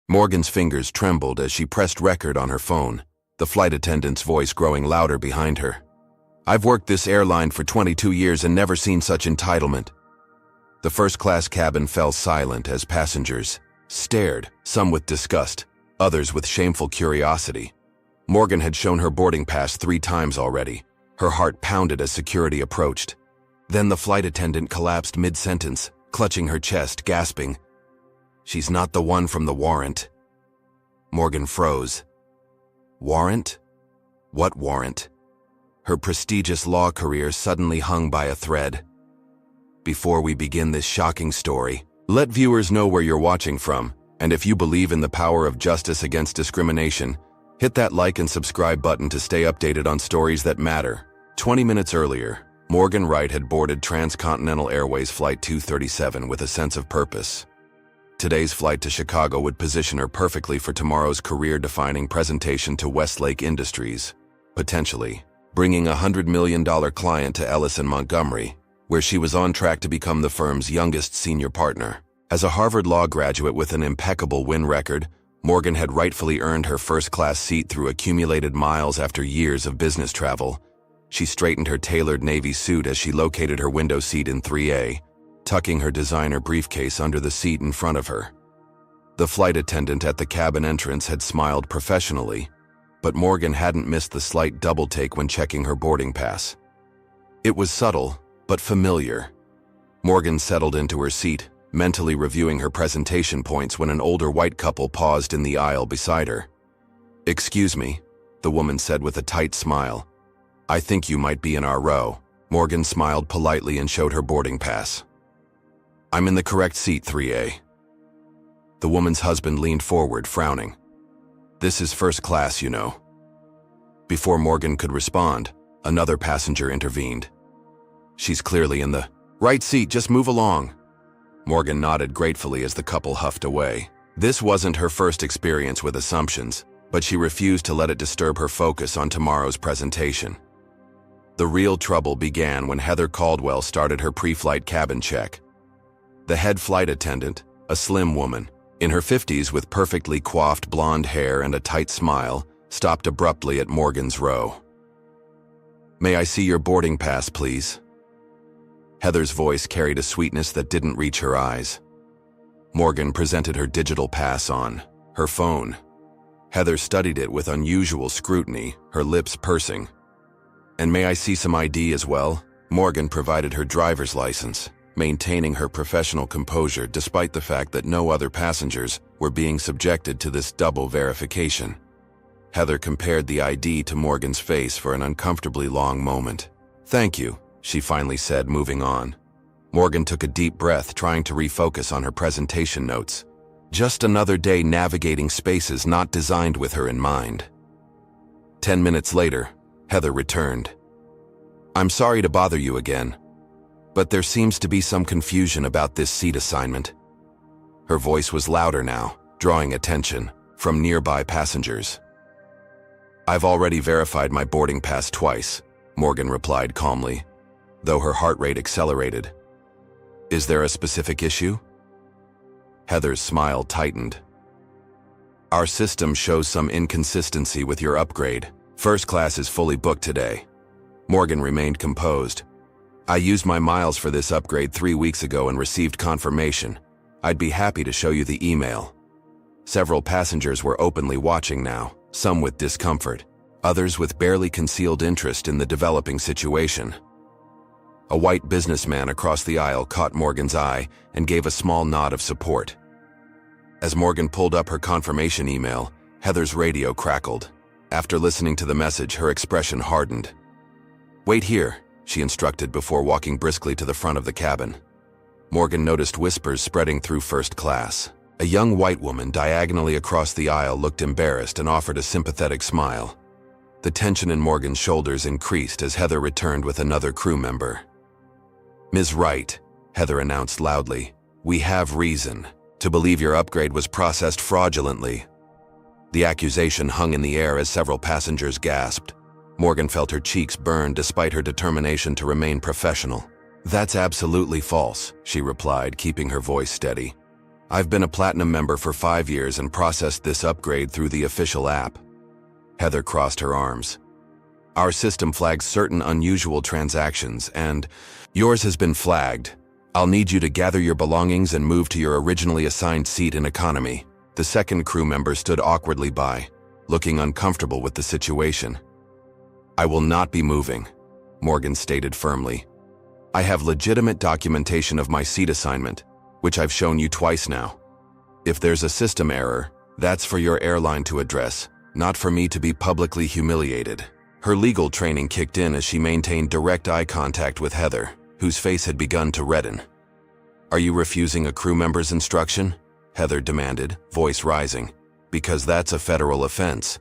Morgan's fingers trembled as she pressed record on her phone, the flight attendant's voice growing louder behind her. "I've worked this airline for 22 years and never seen such entitlement." The first-class cabin fell silent as passengers stared, some with disgust, others with shameful curiosity. Morgan had shown her boarding pass 3 times already. Her heart pounded as security approached. Then the flight attendant collapsed mid-sentence, clutching her chest, gasping, "She's not the one from the warrant." Morgan froze. Warrant? What warrant? Her prestigious law career suddenly hung by a thread. Before we begin this shocking story, let viewers know where you're watching from, and if you believe in the power of justice against discrimination, hit that like and subscribe button to stay updated on stories that matter. 20 minutes earlier, Morgan Wright had boarded Transcontinental Airways Flight 237 with a sense of purpose. Today's flight to Chicago would position her perfectly for tomorrow's career-defining presentation to Westlake Industries, potentially bringing a $100 million client to Ellis and Montgomery, where she was on track to become the firm's youngest senior partner. As a Harvard Law graduate with an impeccable win record, Morgan had rightfully earned her first-class seat through accumulated miles after years of business travel. She straightened her tailored navy suit as she located her window seat in 3A, tucking her designer briefcase under the seat in front of her. The flight attendant at the cabin entrance had smiled professionally, but Morgan hadn't missed the slight double-take when checking her boarding pass. It was subtle, but familiar. Morgan settled into her seat, mentally reviewing her presentation points when an older white couple paused in the aisle beside her. "Excuse me," the woman said with a tight smile. "I think you might be in our row." Morgan smiled politely and showed her boarding pass. "I'm in the correct seat, 3A. The woman's husband leaned forward, frowning. "This is first class, you know." Before Morgan could respond, another passenger intervened. "She's clearly in the right seat, just move along." Morgan nodded gratefully as the couple huffed away. This wasn't her first experience with assumptions, but she refused to let it disturb her focus on tomorrow's presentation. The real trouble began when Heather Caldwell started her pre-flight cabin check. The head flight attendant, a slim woman, in her 50s with perfectly coiffed blonde hair and a tight smile, stopped abruptly at Morgan's row. "May I see your boarding pass, please?" Heather's voice carried a sweetness that didn't reach her eyes. Morgan presented her digital pass on her phone. Heather studied it with unusual scrutiny, her lips pursing. "And may I see some ID as well?" Morgan provided her driver's license, maintaining her professional composure despite the fact that no other passengers were being subjected to this double verification. Heather compared the ID to Morgan's face for an uncomfortably long moment. "Thank you," she finally said, moving on. Morgan took a deep breath, trying to refocus on her presentation notes. Just another day navigating spaces not designed with her in mind. 10 minutes later, Heather returned. "I'm sorry to bother you again, but there seems to be some confusion about this seat assignment." Her voice was louder now, drawing attention from nearby passengers. "I've already verified my boarding pass twice," Morgan replied calmly, though her heart rate accelerated. "Is there a specific issue?" Heather's smile tightened. "Our system shows some inconsistency with your upgrade. First class is fully booked today." Morgan remained composed. "I used my miles for this upgrade 3 weeks ago and received confirmation. I'd be happy to show you the email." Several passengers were openly watching now, some with discomfort, others with barely concealed interest in the developing situation. A white businessman across the aisle caught Morgan's eye and gave a small nod of support. As Morgan pulled up her confirmation email, Heather's radio crackled. After listening to the message, her expression hardened. "Wait here," she instructed before walking briskly to the front of the cabin. Morgan noticed whispers spreading through first class. A young white woman diagonally across the aisle looked embarrassed and offered a sympathetic smile. The tension in Morgan's shoulders increased as Heather returned with another crew member. "Ms. Wright," Heather announced loudly, "we have reason to believe your upgrade was processed fraudulently." The accusation hung in the air as several passengers gasped. Morgan felt her cheeks burn despite her determination to remain professional. "That's absolutely false," she replied, keeping her voice steady. I've been a Platinum member for 5 years and processed this upgrade through the official app. Heather crossed her arms. Our system flags certain unusual transactions, and yours has been flagged. I'll need you to gather your belongings and move to your originally assigned seat in economy. The second crew member stood awkwardly by, looking uncomfortable with the situation. I will not be moving, Morgan stated firmly. I have legitimate documentation of my seat assignment, which I've shown you twice now. If there's a system error, that's for your airline to address, not for me to be publicly humiliated. Her legal training kicked in as she maintained direct eye contact with Heather, whose face had begun to redden. Are you refusing a crew member's instruction? Heather demanded, voice rising. Because that's a federal offense.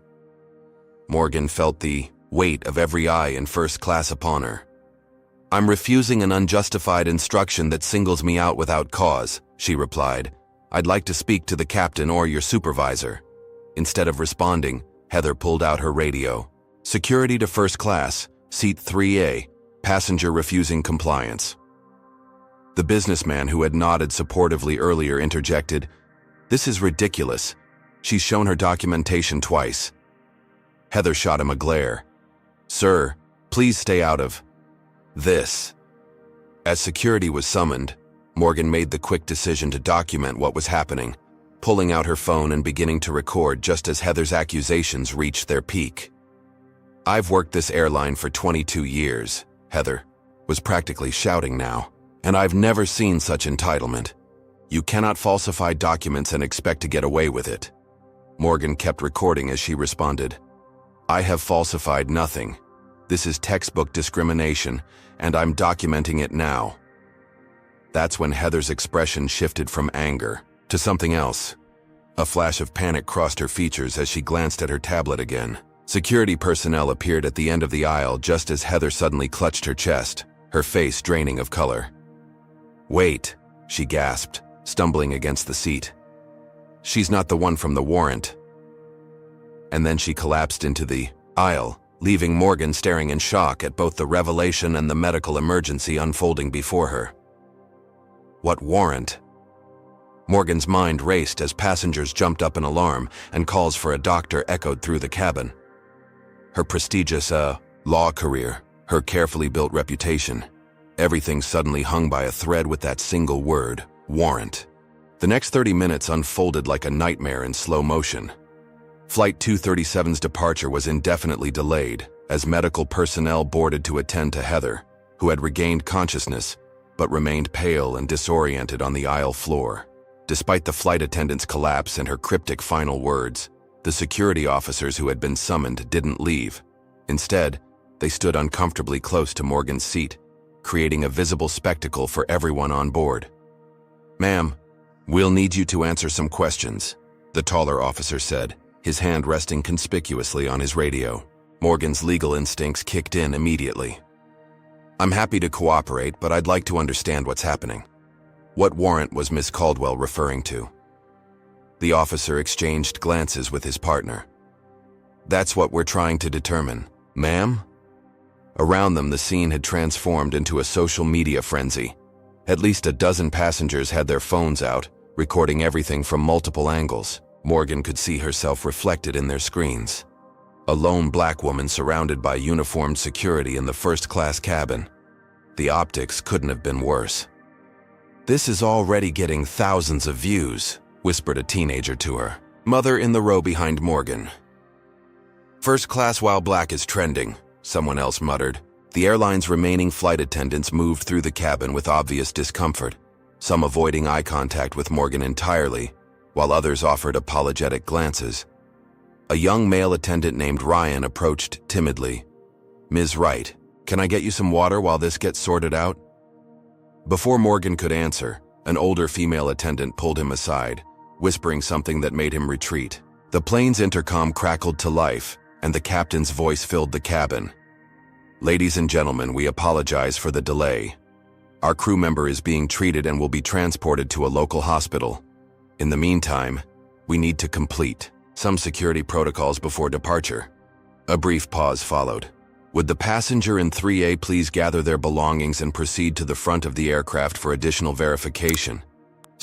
Morgan felt the weight of every eye in first class upon her. I'm refusing an unjustified instruction that singles me out without cause, she replied. I'd like to speak to the captain or your supervisor. Instead of responding, Heather pulled out her radio. Security to first class, seat 3A, passenger refusing compliance. The businessman who had nodded supportively earlier interjected, This is ridiculous. She's shown her documentation twice. Heather shot him a glare. Sir, please stay out of this. As security was summoned, Morgan made the quick decision to document what was happening, pulling out her phone and beginning to record just as Heather's accusations reached their peak. I've worked this airline for 22 years, Heather was practically shouting now, and I've never seen such entitlement. You cannot falsify documents and expect to get away with it. Morgan kept recording as she responded. I have falsified nothing. This is textbook discrimination, and I'm documenting it now. That's when Heather's expression shifted from anger to something else. A flash of panic crossed her features as she glanced at her tablet again. Security personnel appeared at the end of the aisle just as Heather suddenly clutched her chest, her face draining of color. Wait, she gasped, stumbling against the seat. She's not the one from the warrant. And then she collapsed into the aisle, leaving Morgan staring in shock at both the revelation and the medical emergency unfolding before her. What warrant? Morgan's mind raced as passengers jumped up in alarm and calls for a doctor echoed through the cabin. Her prestigious, law career, her carefully built reputation, everything suddenly hung by a thread with that single word, warrant. The next 30 minutes unfolded like a nightmare in slow motion. Flight 237's departure was indefinitely delayed as medical personnel boarded to attend to Heather, who had regained consciousness but remained pale and disoriented on the aisle floor. Despite the flight attendant's collapse and her cryptic final words, the security officers who had been summoned didn't leave. Instead, they stood uncomfortably close to Morgan's seat, creating a visible spectacle for everyone on board. Ma'am, we'll need you to answer some questions, the taller officer said, his hand resting conspicuously on his radio. Morgan's legal instincts kicked in immediately. I'm happy to cooperate, but I'd like to understand what's happening. What warrant was Miss Caldwell referring to? The officer exchanged glances with his partner. That's what we're trying to determine, ma'am? Around them, the scene had transformed into a social media frenzy. At least a dozen passengers had their phones out, recording everything from multiple angles. Morgan could see herself reflected in their screens. A lone black woman surrounded by uniformed security in the first-class cabin. The optics couldn't have been worse. This is already getting thousands of views, whispered a teenager to her, mother in the row behind Morgan. First class while black is trending, someone else muttered. The airline's remaining flight attendants moved through the cabin with obvious discomfort, some avoiding eye contact with Morgan entirely, while others offered apologetic glances. A young male attendant named Ryan approached timidly. Ms. Wright, can I get you some water while this gets sorted out? Before Morgan could answer, an older female attendant pulled him aside, whispering something that made him retreat. The plane's intercom crackled to life, and the captain's voice filled the cabin. Ladies and gentlemen, we apologize for the delay. Our crew member is being treated and will be transported to a local hospital. In the meantime, we need to complete some security protocols before departure. A brief pause followed. Would the passenger in 3A please gather their belongings and proceed to the front of the aircraft for additional verification?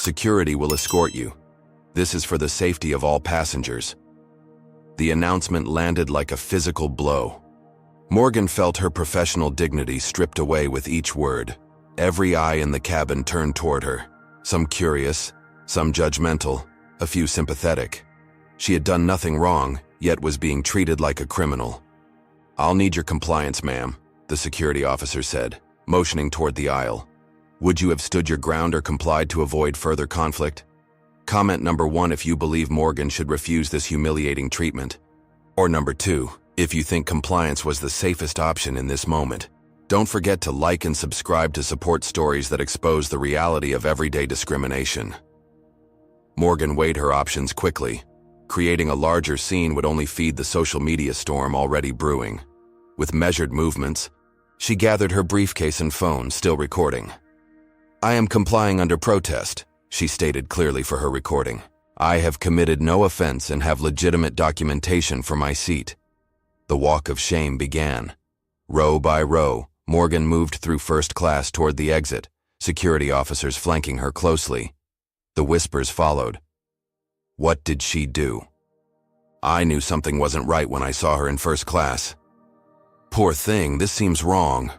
Security will escort you. This is for the safety of all passengers." The announcement landed like a physical blow. Morgan felt her professional dignity stripped away with each word. Every eye in the cabin turned toward her, some curious, some judgmental, a few sympathetic. She had done nothing wrong, yet was being treated like a criminal. "I'll need your compliance, ma'am," the security officer said, motioning toward the aisle. "Would you have stood your ground or complied to avoid further conflict? Comment number 1 if you believe Morgan should refuse this humiliating treatment. Or number 2, if you think compliance was the safest option in this moment. Don't forget to like and subscribe to support stories that expose the reality of everyday discrimination." Morgan weighed her options quickly. Creating a larger scene would only feed the social media storm already brewing. With measured movements, she gathered her briefcase and phone, still recording. "I am complying under protest," she stated clearly for her recording. "I have committed no offense and have legitimate documentation for my seat." The walk of shame began. Row by row, Morgan moved through first class toward the exit, security officers flanking her closely. The whispers followed. What did she do? I knew something wasn't right when I saw her in first class. Poor thing, this seems wrong.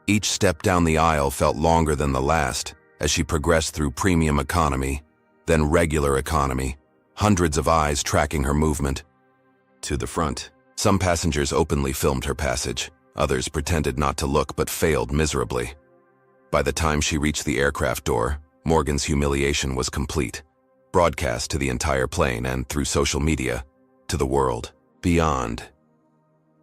Each step down the aisle felt longer than the last as she progressed through premium economy, then regular economy, hundreds of eyes tracking her movement. To the front, some passengers openly filmed her passage. Others pretended not to look but failed miserably. By the time she reached the aircraft door, Morgan's humiliation was complete, broadcast to the entire plane and, through social media, to the world beyond.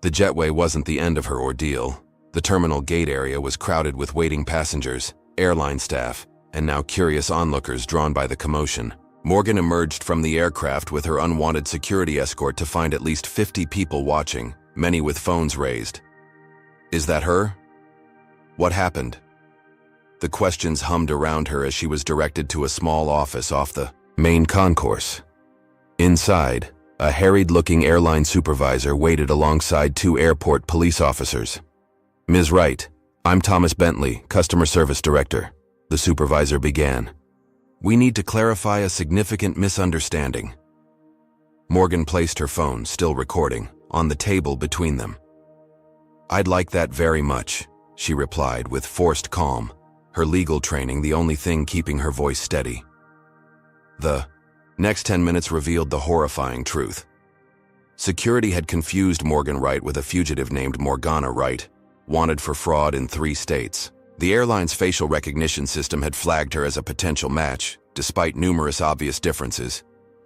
The jetway wasn't the end of her ordeal. The terminal gate area was crowded with waiting passengers, airline staff, and now curious onlookers drawn by the commotion. Morgan emerged from the aircraft with her unwanted security escort to find at least 50 people watching, many with phones raised. Is that her? What happened? The questions hummed around her as she was directed to a small office off the main concourse. Inside, a harried-looking airline supervisor waited alongside 2 airport police officers. Ms. Wright, I'm Thomas Bentley, Customer Service Director, the supervisor began. We need to clarify a significant misunderstanding. Morgan placed her phone, still recording, on the table between them. I'd like that very much, she replied with forced calm, her legal training the only thing keeping her voice steady. The next 10 minutes revealed the horrifying truth. Security had confused Morgan Wright with a fugitive named Morgana Wright, wanted for fraud in 3 states. The airline's facial recognition system had flagged her as a potential match, despite numerous obvious differences.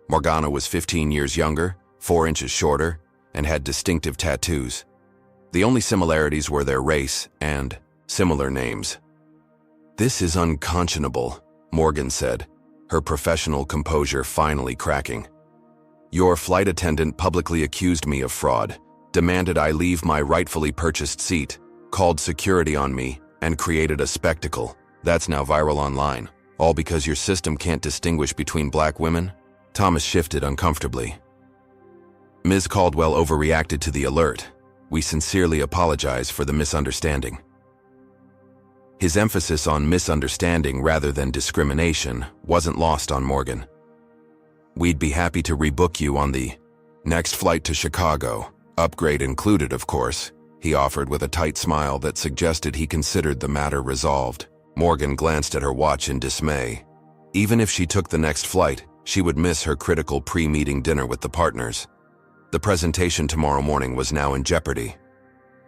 Morgana was 15 years younger, 4 inches shorter, and had distinctive tattoos. The only similarities were their race and similar names. This is unconscionable, Morgan said, her professional composure finally cracking. Your flight attendant publicly accused me of fraud, demanded I leave my rightfully purchased seat, called security on me, and created a spectacle. That's now viral online. All because your system can't distinguish between black women? Thomas shifted uncomfortably. Ms. Caldwell overreacted to the alert. We sincerely apologize for the misunderstanding. His emphasis on misunderstanding rather than discrimination wasn't lost on Morgan. We'd be happy to rebook you on the next flight to Chicago, upgrade included, of course, he offered with a tight smile that suggested he considered the matter resolved. Morgan glanced at her watch in dismay. Even if she took the next flight, she would miss her critical pre-meeting dinner with the partners. The presentation tomorrow morning was now in jeopardy.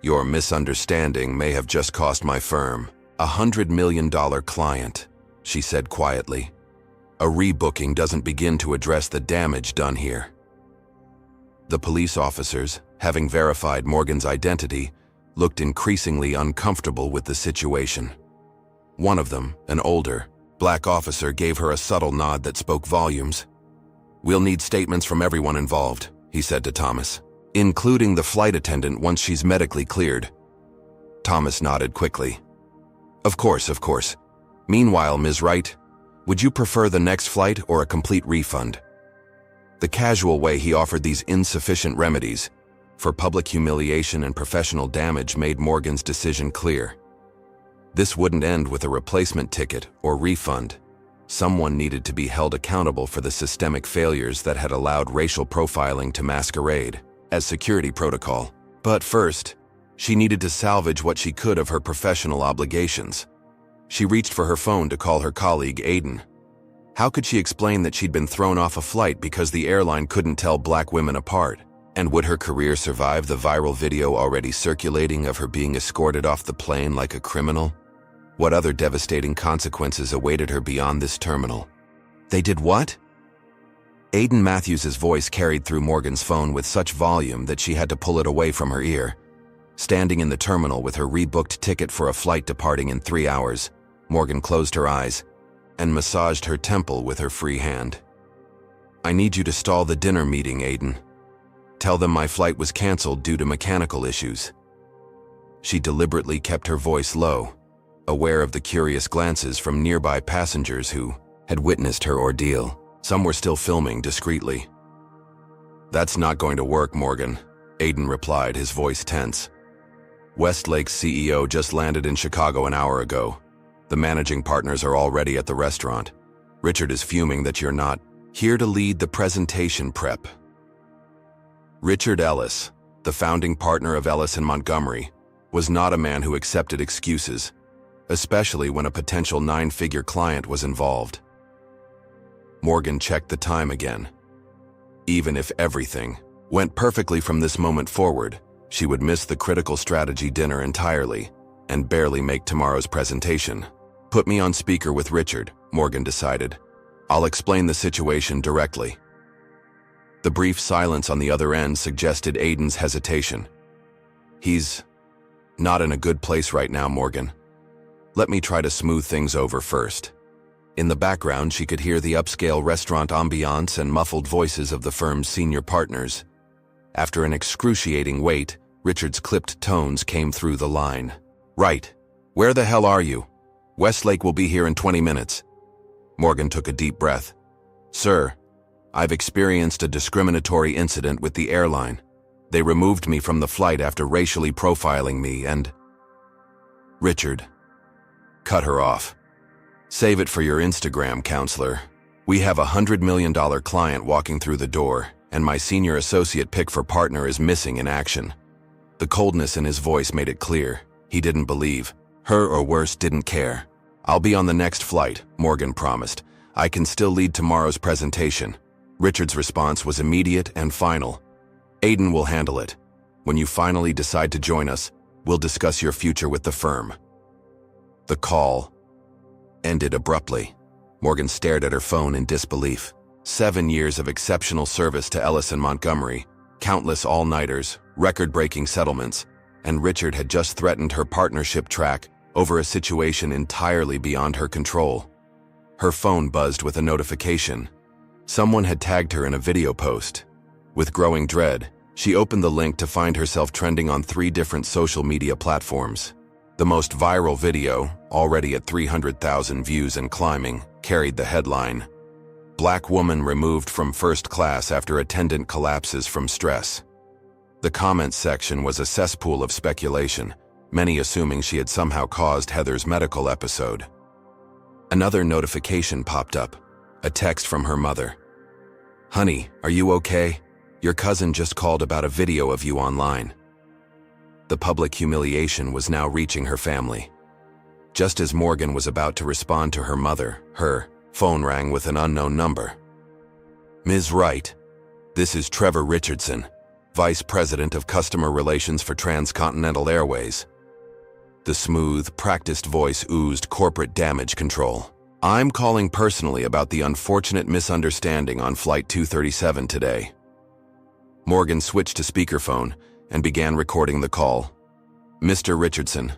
Your misunderstanding may have just cost my firm $100 million client, she said quietly. A rebooking doesn't begin to address the damage done here. The police officers, having verified Morgan's identity, looked increasingly uncomfortable with the situation. One of them, an older, black officer, gave her a subtle nod that spoke volumes. We'll need statements from everyone involved, he said to Thomas, including the flight attendant once she's medically cleared. Thomas nodded quickly. Of course, of course. Meanwhile, Ms. Wright, would you prefer the next flight or a complete refund? The casual way he offered these insufficient remedies for public humiliation and professional damage made Morgan's decision clear. This wouldn't end with a replacement ticket or refund. Someone needed to be held accountable for the systemic failures that had allowed racial profiling to masquerade as security protocol. But first, she needed to salvage what she could of her professional obligations. She reached for her phone to call her colleague Aiden. How could she explain that she'd been thrown off a flight because the airline couldn't tell black women apart? And would her career survive the viral video already circulating of her being escorted off the plane like a criminal? What other devastating consequences awaited her beyond this terminal? They did what? Aiden Matthews' voice carried through Morgan's phone with such volume that she had to pull it away from her ear. Standing in the terminal with her rebooked ticket for a flight departing in 3 hours, Morgan closed her eyes and massaged her temple with her free hand. "I need you to stall the dinner meeting, Aiden. Tell them my flight was canceled due to mechanical issues." She deliberately kept her voice low, aware of the curious glances from nearby passengers who had witnessed her ordeal. Some were still filming discreetly. "That's not going to work, Morgan," Aiden replied, his voice tense. "Westlake's CEO just landed in Chicago an hour ago. The managing partners are already at the restaurant. Richard is fuming that you're not here to lead the presentation prep." Richard Ellis, the founding partner of Ellis and Montgomery, was not a man who accepted excuses, especially when a potential 9-figure client was involved. Morgan checked the time again. Even if everything went perfectly from this moment forward, she would miss the critical strategy dinner entirely and barely make tomorrow's presentation. "Put me on speaker with Richard," Morgan decided. "I'll explain the situation directly." The brief silence on the other end suggested Aiden's hesitation. "He's not in a good place right now, Morgan. Let me try to smooth things over first." In the background, she could hear the upscale restaurant ambiance and muffled voices of the firm's senior partners. After an excruciating wait, Richard's clipped tones came through the line. "Right. Where the hell are you? Westlake will be here in 20 minutes. Morgan took a deep breath. "Sir, I've experienced a discriminatory incident with the airline. They removed me from the flight after racially profiling me and—" Richard cut her off. "Save it for your Instagram, counselor. We have a $100 million client walking through the door, and my senior associate pick for partner is missing in action." The coldness in his voice made it clear he didn't believe her, or worse, didn't care. "I'll be on the next flight," Morgan promised. "I can still lead tomorrow's presentation." Richard's response was immediate and final. "Aiden will handle it. When you finally decide to join us, we'll discuss your future with the firm." The call ended abruptly. Morgan stared at her phone in disbelief. 7 years of exceptional service to Ellis and Montgomery, countless all-nighters, record-breaking settlements, and Richard had just threatened her partnership track over a situation entirely beyond her control. Her phone buzzed with a notification. Someone had tagged her in a video post. With growing dread, she opened the link to find herself trending on 3 different social media platforms. The most viral video, already at 300,000 views and climbing, carried the headline, "Black woman removed from first class after attendant collapses from stress." The comments section was a cesspool of speculation, many assuming she had somehow caused Heather's medical episode. Another notification popped up, a text from her mother. "Honey, are you okay? Your cousin just called about a video of you online." The public humiliation was now reaching her family. Just as Morgan was about to respond to her mother, her phone rang with an unknown number. "Ms. Wright, this is Trevor Richardson, Vice President of Customer Relations for Transcontinental Airways." The smooth, practiced voice oozed corporate damage control. "I'm calling personally about the unfortunate misunderstanding on Flight 237 today." Morgan switched to speakerphone and began recording the call. "Mr. Richardson,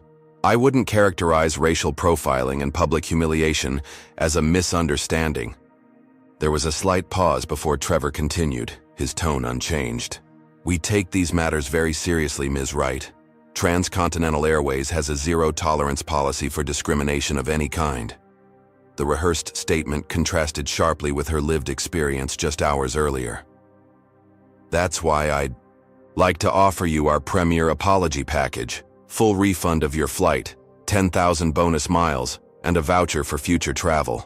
I wouldn't characterize racial profiling and public humiliation as a misunderstanding." There was a slight pause before Trevor continued, his tone unchanged. "We take these matters very seriously, Ms. Wright. Transcontinental Airways has a zero-tolerance policy for discrimination of any kind." The rehearsed statement contrasted sharply with her lived experience just hours earlier. "That's why I'd like to offer you our premier apology package, full refund of your flight, 10,000 bonus miles, and a voucher for future travel."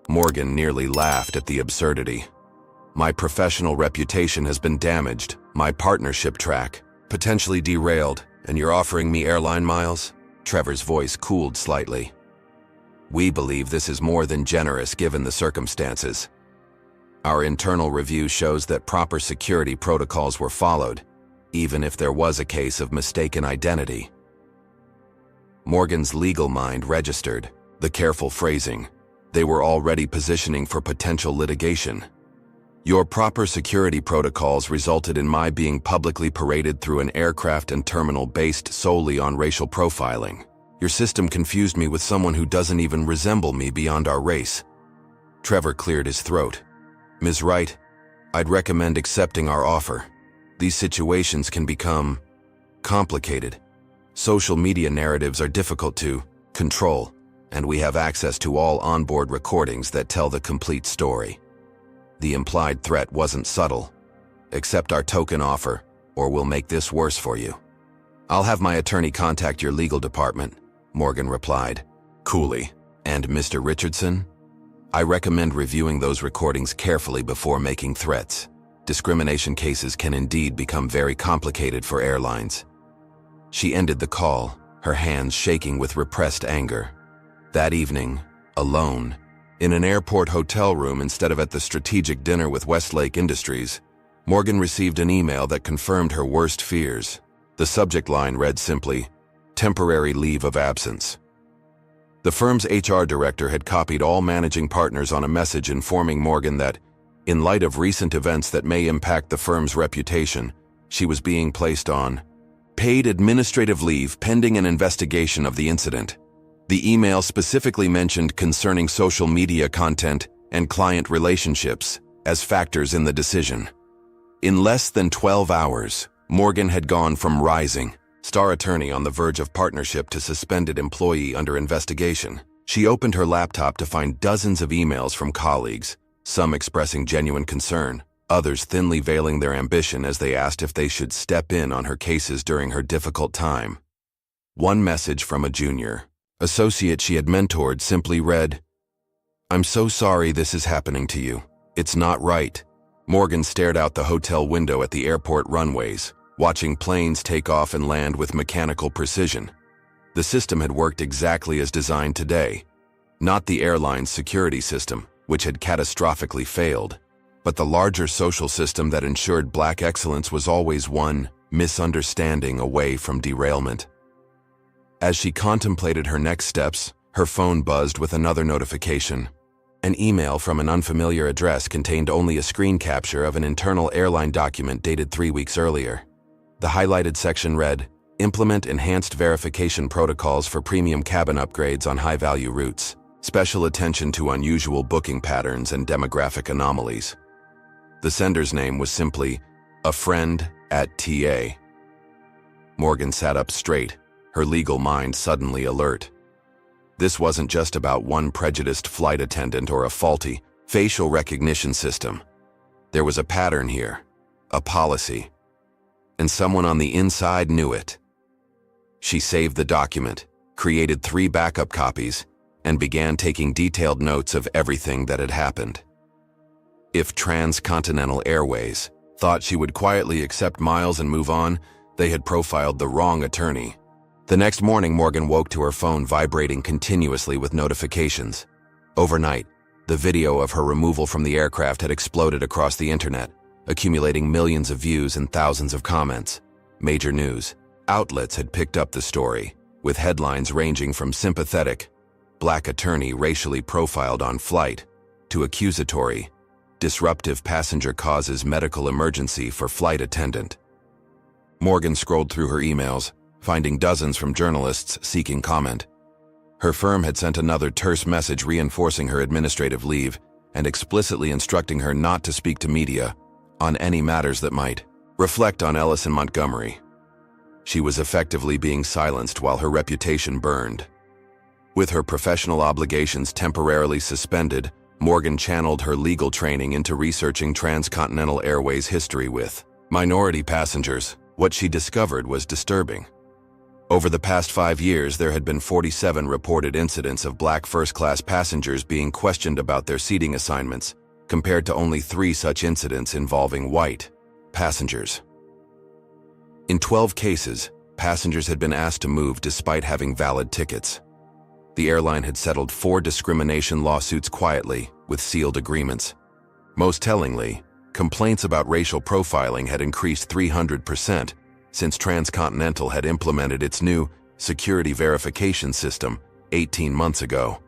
Morgan nearly laughed at the absurdity. My professional reputation has been damaged, my partnership track potentially derailed, and you're offering me airline miles? Trevor's voice cooled slightly. We believe this is more than generous given the circumstances. Our internal review shows that proper security protocols were followed, even if there was a case of mistaken identity. Morgan's legal mind registered the careful phrasing. They were already positioning for potential litigation. Your proper security protocols resulted in my being publicly paraded through an aircraft and terminal based solely on racial profiling. Your system confused me with someone who doesn't even resemble me beyond our race. Trevor cleared his throat. Ms. Wright, I'd recommend accepting our offer. These situations can become complicated. Social media narratives are difficult to control, and we have access to all onboard recordings that tell the complete story. The implied threat wasn't subtle. Accept our token offer, or we'll make this worse for you. I'll have my attorney contact your legal department, Morgan replied, coolly. And Mr. Richardson? I recommend reviewing those recordings carefully before making threats. Discrimination cases can indeed become very complicated for airlines. She ended the call, her hands shaking with repressed anger. That evening, alone, in an airport hotel room instead of at the strategic dinner with Westlake Industries, Morgan received an email that confirmed her worst fears. The subject line read simply, "Temporary leave of absence." The firm's HR director had copied all managing partners on a message informing Morgan that, in light of recent events that may impact the firm's reputation, she was being placed on paid administrative leave pending an investigation of the incident. The email specifically mentioned concerning social media content and client relationships as factors in the decision. In less than 12 hours, Morgan had gone from rising star attorney on the verge of partnership to suspended employee under investigation. She opened her laptop to find dozens of emails from colleagues, some expressing genuine concern, others thinly veiling their ambition as they asked if they should step in on her cases during her difficult time. One message from a junior associate she had mentored simply read, "I'm so sorry this is happening to you. It's not right." Morgan stared out the hotel window at the airport runways, watching planes take off and land with mechanical precision. The system had worked exactly as designed today. Not the airline's security system, which had catastrophically failed, but the larger social system that ensured black excellence was always one misunderstanding away from derailment. As she contemplated her next steps, her phone buzzed with another notification. An email from an unfamiliar address contained only a screen capture of an internal airline document dated 3 weeks earlier. The highlighted section read, "Implement enhanced verification protocols for premium cabin upgrades on high-value routes. Special attention to unusual booking patterns and demographic anomalies." The sender's name was simply a friend at TA. Morgan sat up straight, her legal mind suddenly alert. This wasn't just about one prejudiced flight attendant or a faulty facial recognition system. There was a pattern here, a policy, and someone on the inside knew it. She saved the document, created 3 backup copies, and began taking detailed notes of everything that had happened. If Transcontinental Airways thought she would quietly accept miles and move on, they had profiled the wrong attorney. The next morning, Morgan woke to her phone vibrating continuously with notifications. Overnight, the video of her removal from the aircraft had exploded across the internet, accumulating millions of views and thousands of comments. Major news outlets had picked up the story, with headlines ranging from sympathetic, "Black attorney racially profiled on flight," to accusatory, "Disruptive passenger causes medical emergency for flight attendant." Morgan scrolled through her emails, finding dozens from journalists seeking comment. Her firm had sent another terse message reinforcing her administrative leave and explicitly instructing her not to speak to media on any matters that might reflect on Ellis and Montgomery. She was effectively being silenced while her reputation burned. With her professional obligations temporarily suspended, Morgan channeled her legal training into researching Transcontinental Airways' history with minority passengers. What she discovered was disturbing. Over the past 5 years, there had been 47 reported incidents of black first-class passengers being questioned about their seating assignments, compared to only 3 such incidents involving white passengers. In 12 cases, passengers had been asked to move despite having valid tickets. The airline had settled 4 discrimination lawsuits quietly, with sealed agreements. Most tellingly, complaints about racial profiling had increased 300% since Transcontinental had implemented its new security verification system 18 months ago.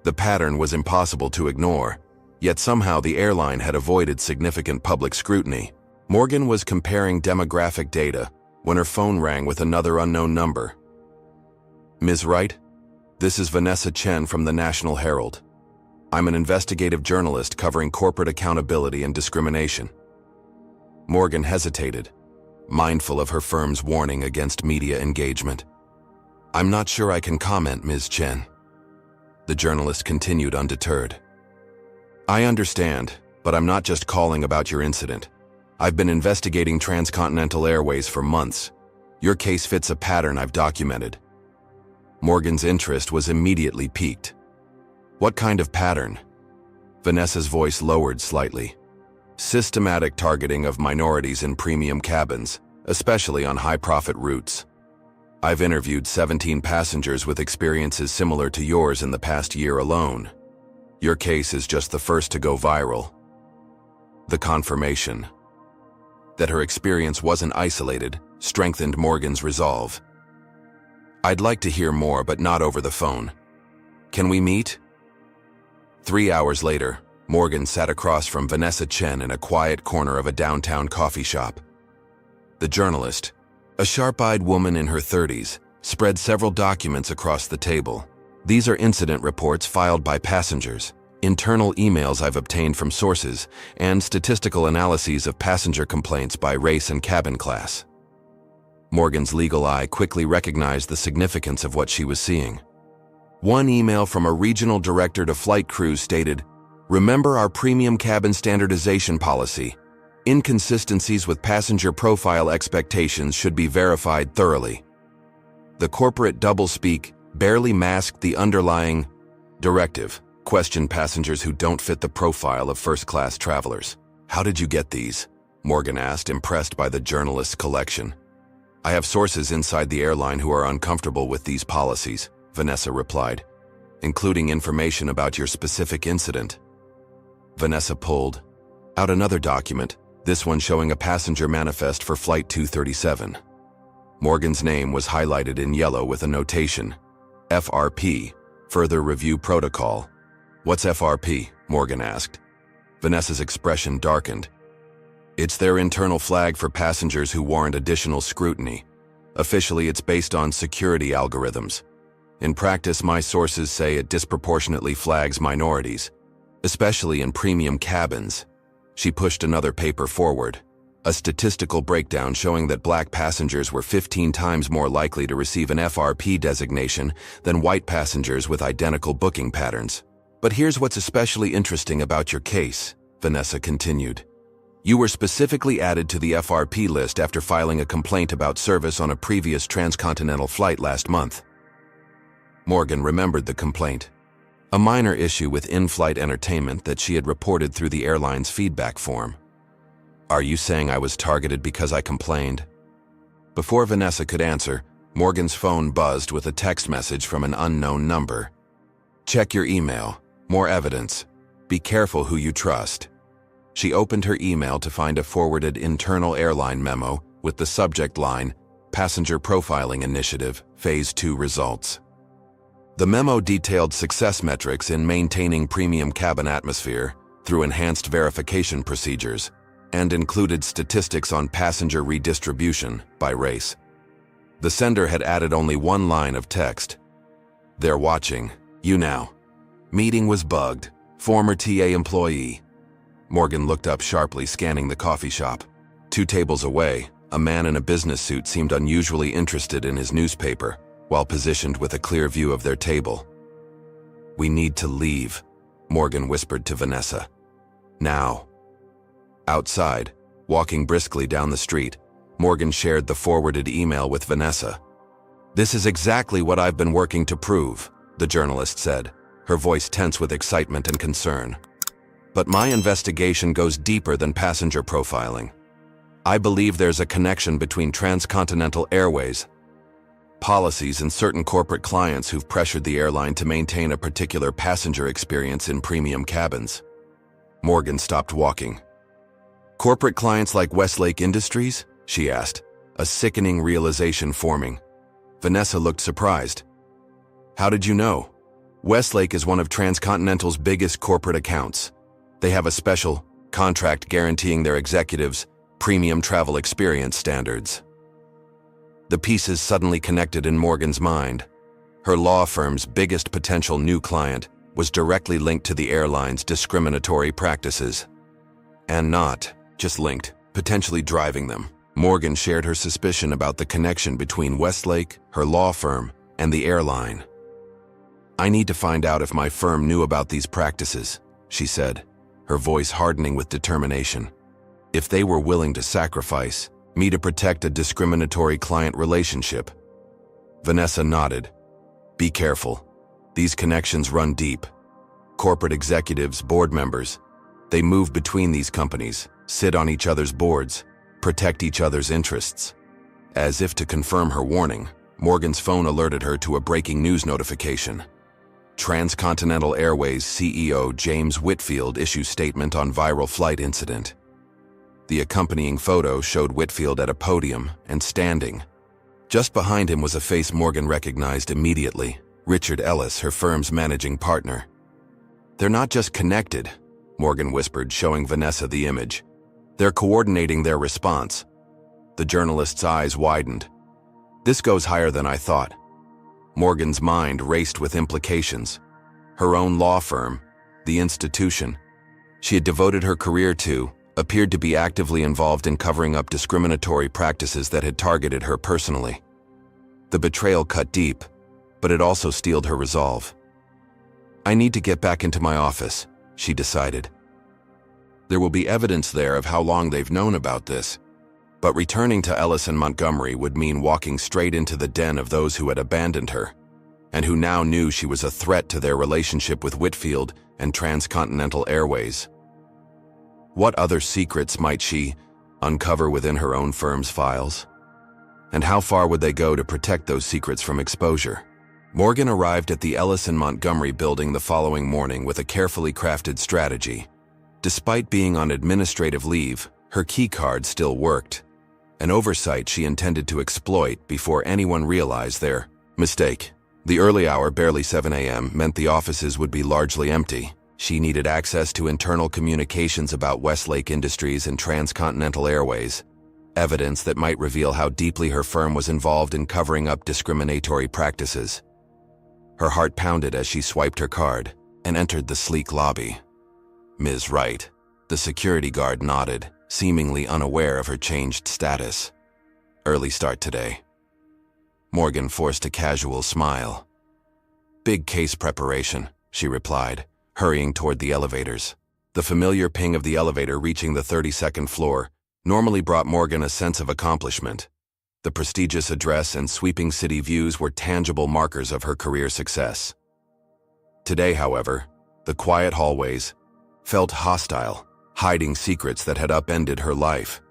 The pattern was impossible to ignore, yet somehow the airline had avoided significant public scrutiny. Morgan was comparing demographic data when her phone rang with another unknown number. "Ms. Wright, this is Vanessa Chen from the National Herald. I'm an investigative journalist covering corporate accountability and discrimination." Morgan hesitated, mindful of her firm's warning against media engagement. "I'm not sure I can comment, Ms. Chen." The journalist continued undeterred. "I understand, but I'm not just calling about your incident. I've been investigating Transcontinental Airways for months. Your case fits a pattern I've documented." Morgan's interest was immediately piqued. "What kind of pattern?" Vanessa's voice lowered slightly. "Systematic targeting of minorities in premium cabins, especially on high-profit routes. I've interviewed 17 passengers with experiences similar to yours in the past year alone. Your case is just the first to go viral." The confirmation that her experience wasn't isolated strengthened Morgan's resolve. "I'd like to hear more, but not over the phone. Can we meet?" 3 hours later, Morgan sat across from Vanessa Chen in a quiet corner of a downtown coffee shop. The journalist, a sharp-eyed woman in her 30s, spread several documents across the table. "These are incident reports filed by passengers, internal emails I've obtained from sources, and statistical analyses of passenger complaints by race and cabin class." Morgan's legal eye quickly recognized the significance of what she was seeing. One email from a regional director to flight crews stated, "Remember our premium cabin standardization policy. Inconsistencies with passenger profile expectations should be verified thoroughly." The corporate doublespeak barely masked the underlying directive. "Question passengers who don't fit the profile of first-class travelers." "How did you get these?" Morgan asked, impressed by the journalist's collection. "I have sources inside the airline who are uncomfortable with these policies," Vanessa replied, "including information about your specific incident." Vanessa pulled out another document, this one showing a passenger manifest for Flight 237. Morgan's name was highlighted in yellow with a notation, FRP, Further Review Protocol. "What's FRP?" Morgan asked. Vanessa's expression darkened. "It's their internal flag for passengers who warrant additional scrutiny. Officially, it's based on security algorithms. In practice, my sources say it disproportionately flags minorities, especially in premium cabins." She pushed another paper forward, a statistical breakdown showing that black passengers were 15 times more likely to receive an FRP designation than white passengers with identical booking patterns. "But here's what's especially interesting about your case," Vanessa continued. "You were specifically added to the FRP list after filing a complaint about service on a previous transcontinental flight last month." Morgan remembered the complaint, a minor issue with in-flight entertainment that she had reported through the airline's feedback form. "Are you saying I was targeted because I complained?" Before Vanessa could answer, Morgan's phone buzzed with a text message from an unknown number. "Check your email. More evidence. Be careful who you trust." She opened her email to find a forwarded internal airline memo with the subject line, "Passenger Profiling Initiative, Phase 2 Results." The memo detailed success metrics in maintaining premium cabin atmosphere through enhanced verification procedures, and included statistics on passenger redistribution by race. The sender had added only one line of text. "They're watching. You now. Meeting was bugged. Former TA employee." Morgan looked up sharply, scanning the coffee shop. 2 tables away, a man in a business suit seemed unusually interested in his newspaper, while positioned with a clear view of their table. "We need to leave," Morgan whispered to Vanessa. "Now." Outside, walking briskly down the street, Morgan shared the forwarded email with Vanessa. "This is exactly what I've been working to prove," the journalist said, her voice tense with excitement and concern. "But my investigation goes deeper than passenger profiling. I believe there's a connection between Transcontinental Airways policies and certain corporate clients who've pressured the airline to maintain a particular passenger experience in premium cabins." Morgan stopped walking. "Corporate clients like Westlake Industries?" she asked, a sickening realization forming. Vanessa looked surprised. "How did you know?" "Westlake is one of Transcontinental's biggest corporate accounts. They have a special contract guaranteeing their executives premium travel experience standards." The pieces suddenly connected in Morgan's mind. Her law firm's biggest potential new client was directly linked to the airline's discriminatory practices. And not just linked, potentially driving them. Morgan shared her suspicion about the connection between Westlake, her law firm, and the airline. "I need to find out if my firm knew about these practices," she said, her voice hardening with determination. "If they were willing to sacrifice me to protect a discriminatory client relationship." Vanessa nodded. "Be careful. These connections run deep. Corporate executives, board members, they move between these companies, sit on each other's boards, protect each other's interests." As if to confirm her warning, Morgan's phone alerted her to a breaking news notification. Transcontinental Airways CEO James Whitfield issues statement on viral flight incident. The accompanying photo showed Whitfield at a podium and standing. Just behind him was a face Morgan recognized immediately, Richard Ellis, her firm's managing partner. "They're not just connected," Morgan whispered, showing Vanessa the image. "They're coordinating their response." The journalist's eyes widened. "This goes higher than I thought." Morgan's mind raced with implications. Her own law firm, the institution she had devoted her career to, appeared to be actively involved in covering up discriminatory practices that had targeted her personally. The betrayal cut deep, but it also steeled her resolve. "I need to get back into my office," she decided. "There will be evidence there of how long they've known about this." But returning to Ellis and Montgomery would mean walking straight into the den of those who had abandoned her, and who now knew she was a threat to their relationship with Whitfield and Transcontinental Airways. What other secrets might she uncover within her own firm's files? And how far would they go to protect those secrets from exposure? Morgan arrived at the Ellis and Montgomery building the following morning with a carefully crafted strategy. Despite being on administrative leave, her key card still worked, an oversight she intended to exploit before anyone realized their mistake. The early hour, barely 7 a.m., meant the offices would be largely empty. She needed access to internal communications about Westlake Industries and Transcontinental Airways, evidence that might reveal how deeply her firm was involved in covering up discriminatory practices. Her heart pounded as she swiped her card and entered the sleek lobby. "Ms. Wright." The security guard nodded, seemingly unaware of her changed status. "Early start today." Morgan forced a casual smile. "Big case preparation," she replied, hurrying toward the elevators. The familiar ping of the elevator reaching the 32nd floor normally brought Morgan a sense of accomplishment. The prestigious address and sweeping city views were tangible markers of her career success. Today, however, the quiet hallways felt hostile, hiding secrets that had upended her life.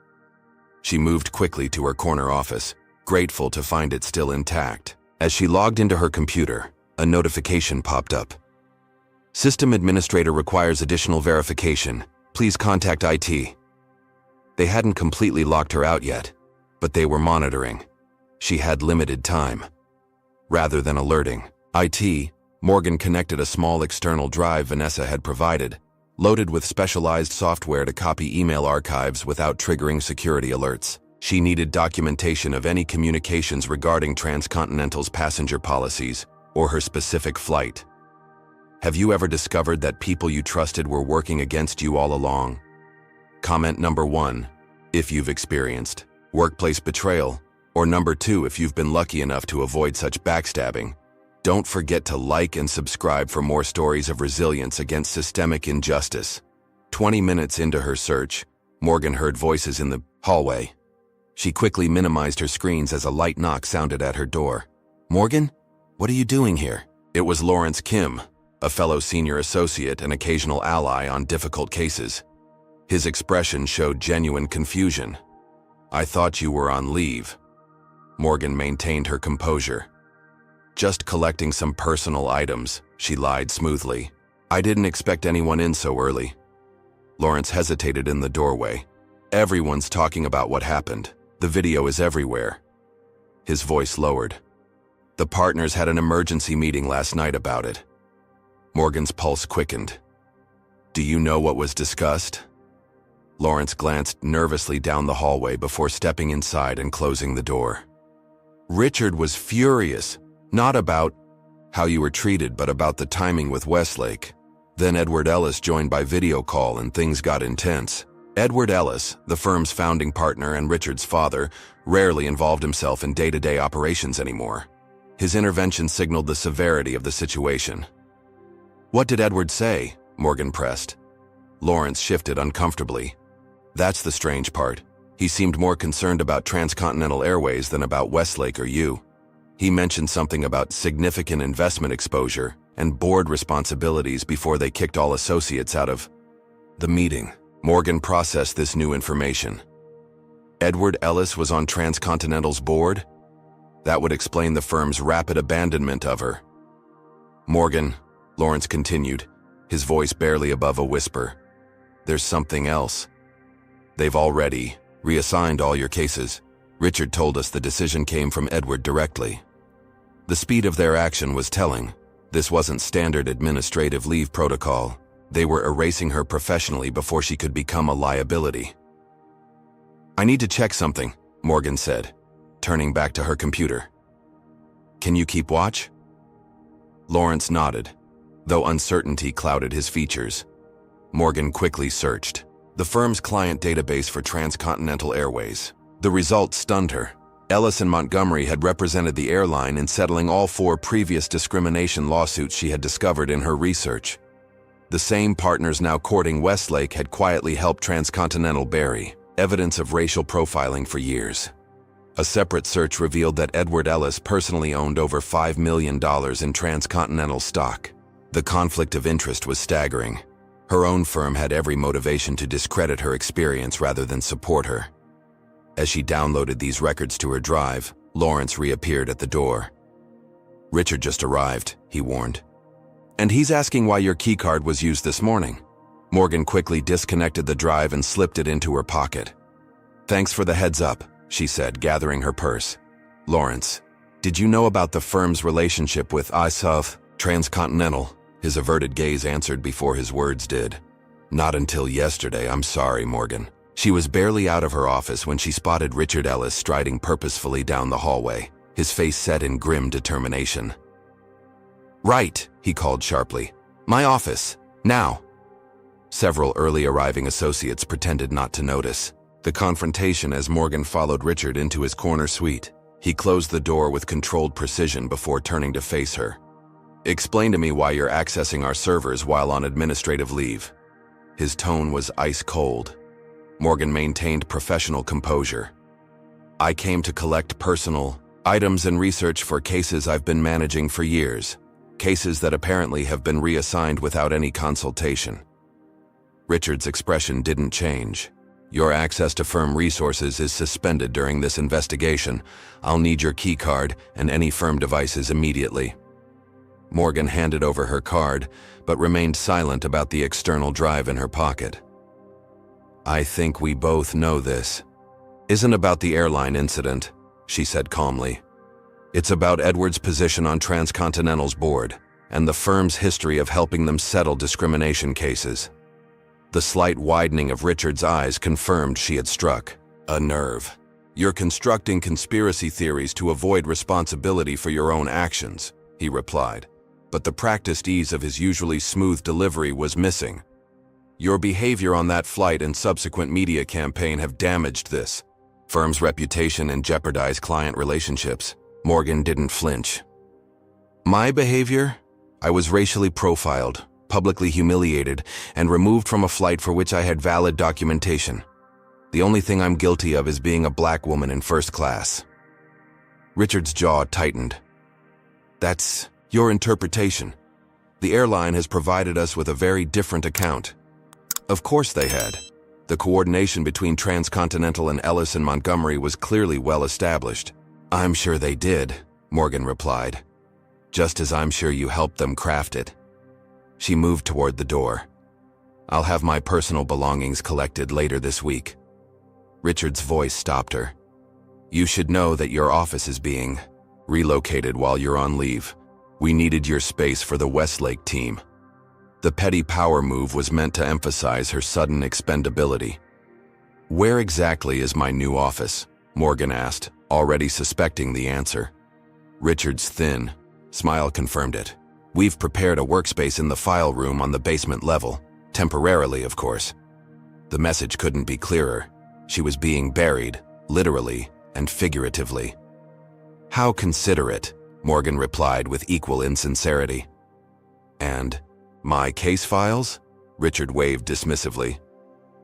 She moved quickly to her corner office, grateful to find it still intact. As she logged into her computer, a notification popped up. "System administrator requires additional verification. Please contact IT." They hadn't completely locked her out yet, but they were monitoring. She had limited time. Rather than alerting IT, Morgan connected a small external drive Vanessa had provided, loaded with specialized software to copy email archives without triggering security alerts. She needed documentation of any communications regarding Transcontinental's passenger policies or her specific flight. Have you ever discovered that people you trusted were working against you all along? Comment number 1, if you've experienced workplace betrayal, or number 2, if you've been lucky enough to avoid such backstabbing. Don't forget to like and subscribe for more stories of resilience against systemic injustice. 20 minutes into her search, Morgan heard voices in the hallway. She quickly minimized her screens as a light knock sounded at her door. Morgan, what are you doing here? It was Lawrence Kim, a fellow senior associate and occasional ally on difficult cases. His expression showed genuine confusion. I thought you were on leave. Morgan maintained her composure. Just collecting some personal items, she lied smoothly. I didn't expect anyone in so early. Lawrence hesitated in the doorway. Everyone's talking about what happened. The video is everywhere. His voice lowered. The partners had an emergency meeting last night about it. Morgan's pulse quickened. Do you know what was discussed? Lawrence glanced nervously down the hallway before stepping inside and closing the door. Richard was furious, not about how you were treated, but about the timing with Westlake. Then Edward Ellis joined by video call and things got intense. Edward Ellis, the firm's founding partner and Richard's father, rarely involved himself in day-to-day operations anymore. His intervention signaled the severity of the situation. What did Edward say? Morgan pressed. Lawrence shifted uncomfortably. That's the strange part. He seemed more concerned about Transcontinental Airways than about Westlake or you. He mentioned something about significant investment exposure and board responsibilities before they kicked all associates out of the meeting. Morgan processed this new information. Edward Ellis was on Transcontinental's board? That would explain the firm's rapid abandonment of her. Morgan, Lawrence continued, his voice barely above a whisper. There's something else. They've already reassigned all your cases. Richard told us the decision came from Edward directly. The speed of their action was telling. This wasn't standard administrative leave protocol. They were erasing her professionally before she could become a liability. I need to check something, Morgan said, turning back to her computer. Can you keep watch? Lawrence nodded, though uncertainty clouded his features. Morgan quickly searched the firm's client database for Transcontinental Airways. The results stunned her. Ellis and Montgomery had represented the airline in settling all 4 previous discrimination lawsuits she had discovered in her research. The same partners now courting Westlake had quietly helped Transcontinental bury evidence of racial profiling for years. A separate search revealed that Edward Ellis personally owned over $5 million in Transcontinental stock. The conflict of interest was staggering. Her own firm had every motivation to discredit her experience rather than support her. As she downloaded these records to her drive, Lawrence reappeared at the door. Richard just arrived, he warned. And he's asking why your keycard was used this morning. Morgan quickly disconnected the drive and slipped it into her pocket. Thanks for the heads up, she said, gathering her purse. Lawrence, did you know about the firm's relationship with iSouth Transcontinental? His averted gaze answered before his words did. Not until yesterday, I'm sorry, Morgan. She was barely out of her office when she spotted Richard Ellis striding purposefully down the hallway, his face set in grim determination. Right, he called sharply. My office, now. Several early arriving associates pretended not to notice the confrontation as Morgan followed Richard into his corner suite. He closed the door with controlled precision before turning to face her. Explain to me why you're accessing our servers while on administrative leave. His tone was ice cold. Morgan maintained professional composure. I came to collect personal items and research for cases I've been managing for years, cases that apparently have been reassigned without any consultation. Richard's expression didn't change. Your access to firm resources is suspended during this investigation. I'll need your key card and any firm devices immediately. Morgan handed over her card, but remained silent about the external drive in her pocket. I think we both know this. Isn't about the airline incident, she said calmly. It's about Edward's position on Transcontinental's board and the firm's history of helping them settle discrimination cases. The slight widening of Richard's eyes confirmed she had struck a nerve. You're constructing conspiracy theories to avoid responsibility for your own actions, he replied, but the practiced ease of his usually smooth delivery was missing. Your behavior on that flight and subsequent media campaign have damaged this firm's reputation and jeopardized client relationships. Morgan didn't flinch. My behavior? I was racially profiled, publicly humiliated, and removed from a flight for which I had valid documentation. The only thing I'm guilty of is being a black woman in first class. Richard's jaw tightened. That's your interpretation. The airline has provided us with a very different account. Of course they had. The coordination between Transcontinental and Ellis and Montgomery was clearly well established. I'm sure they did, Morgan replied. Just as I'm sure you helped them craft it. She moved toward the door. I'll have my personal belongings collected later this week. Richard's voice stopped her. You should know that your office is being relocated while you're on leave. We needed your space for the Westlake team. The petty power move was meant to emphasize her sudden expendability. Where exactly is my new office? Morgan asked, already suspecting the answer. Richard's thin smile confirmed it. We've prepared a workspace in the file room on the basement level, temporarily, of course. The message couldn't be clearer. She was being buried, literally and figuratively. How considerate, Morgan replied with equal insincerity. And my case files? Richard waved dismissively.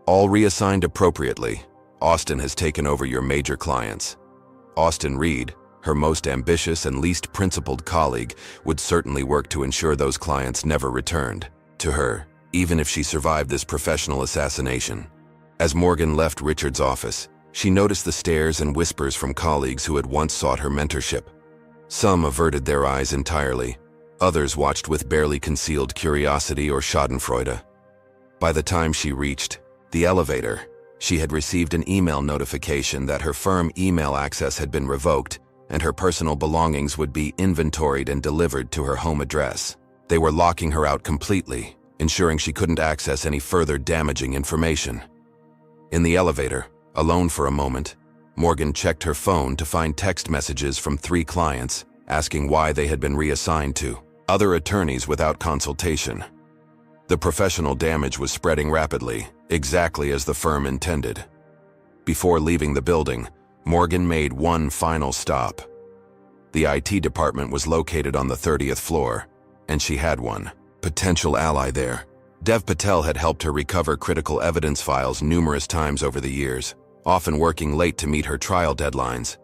All reassigned appropriately. Austin has taken over your major clients. Austin Reed, her most ambitious and least principled colleague, would certainly work to ensure those clients never returned to her, even if she survived this professional assassination. As Morgan left Richard's office, she noticed the stares and whispers from colleagues who had once sought her mentorship. Some averted their eyes entirely. Others watched with barely concealed curiosity or schadenfreude. By the time she reached the elevator, she had received an email notification that her firm email access had been revoked and her personal belongings would be inventoried and delivered to her home address. They were locking her out completely, ensuring she couldn't access any further damaging information. In the elevator, alone for a moment, Morgan checked her phone to find text messages from 3 clients asking why they had been reassigned to other attorneys without consultation. The professional damage was spreading rapidly, exactly as the firm intended. Before leaving the building, Morgan made one final stop. The IT department was located on the 30th floor, and she had one potential ally there. Dev Patel had helped her recover critical evidence files numerous times over the years, often working late to meet her trial deadlines.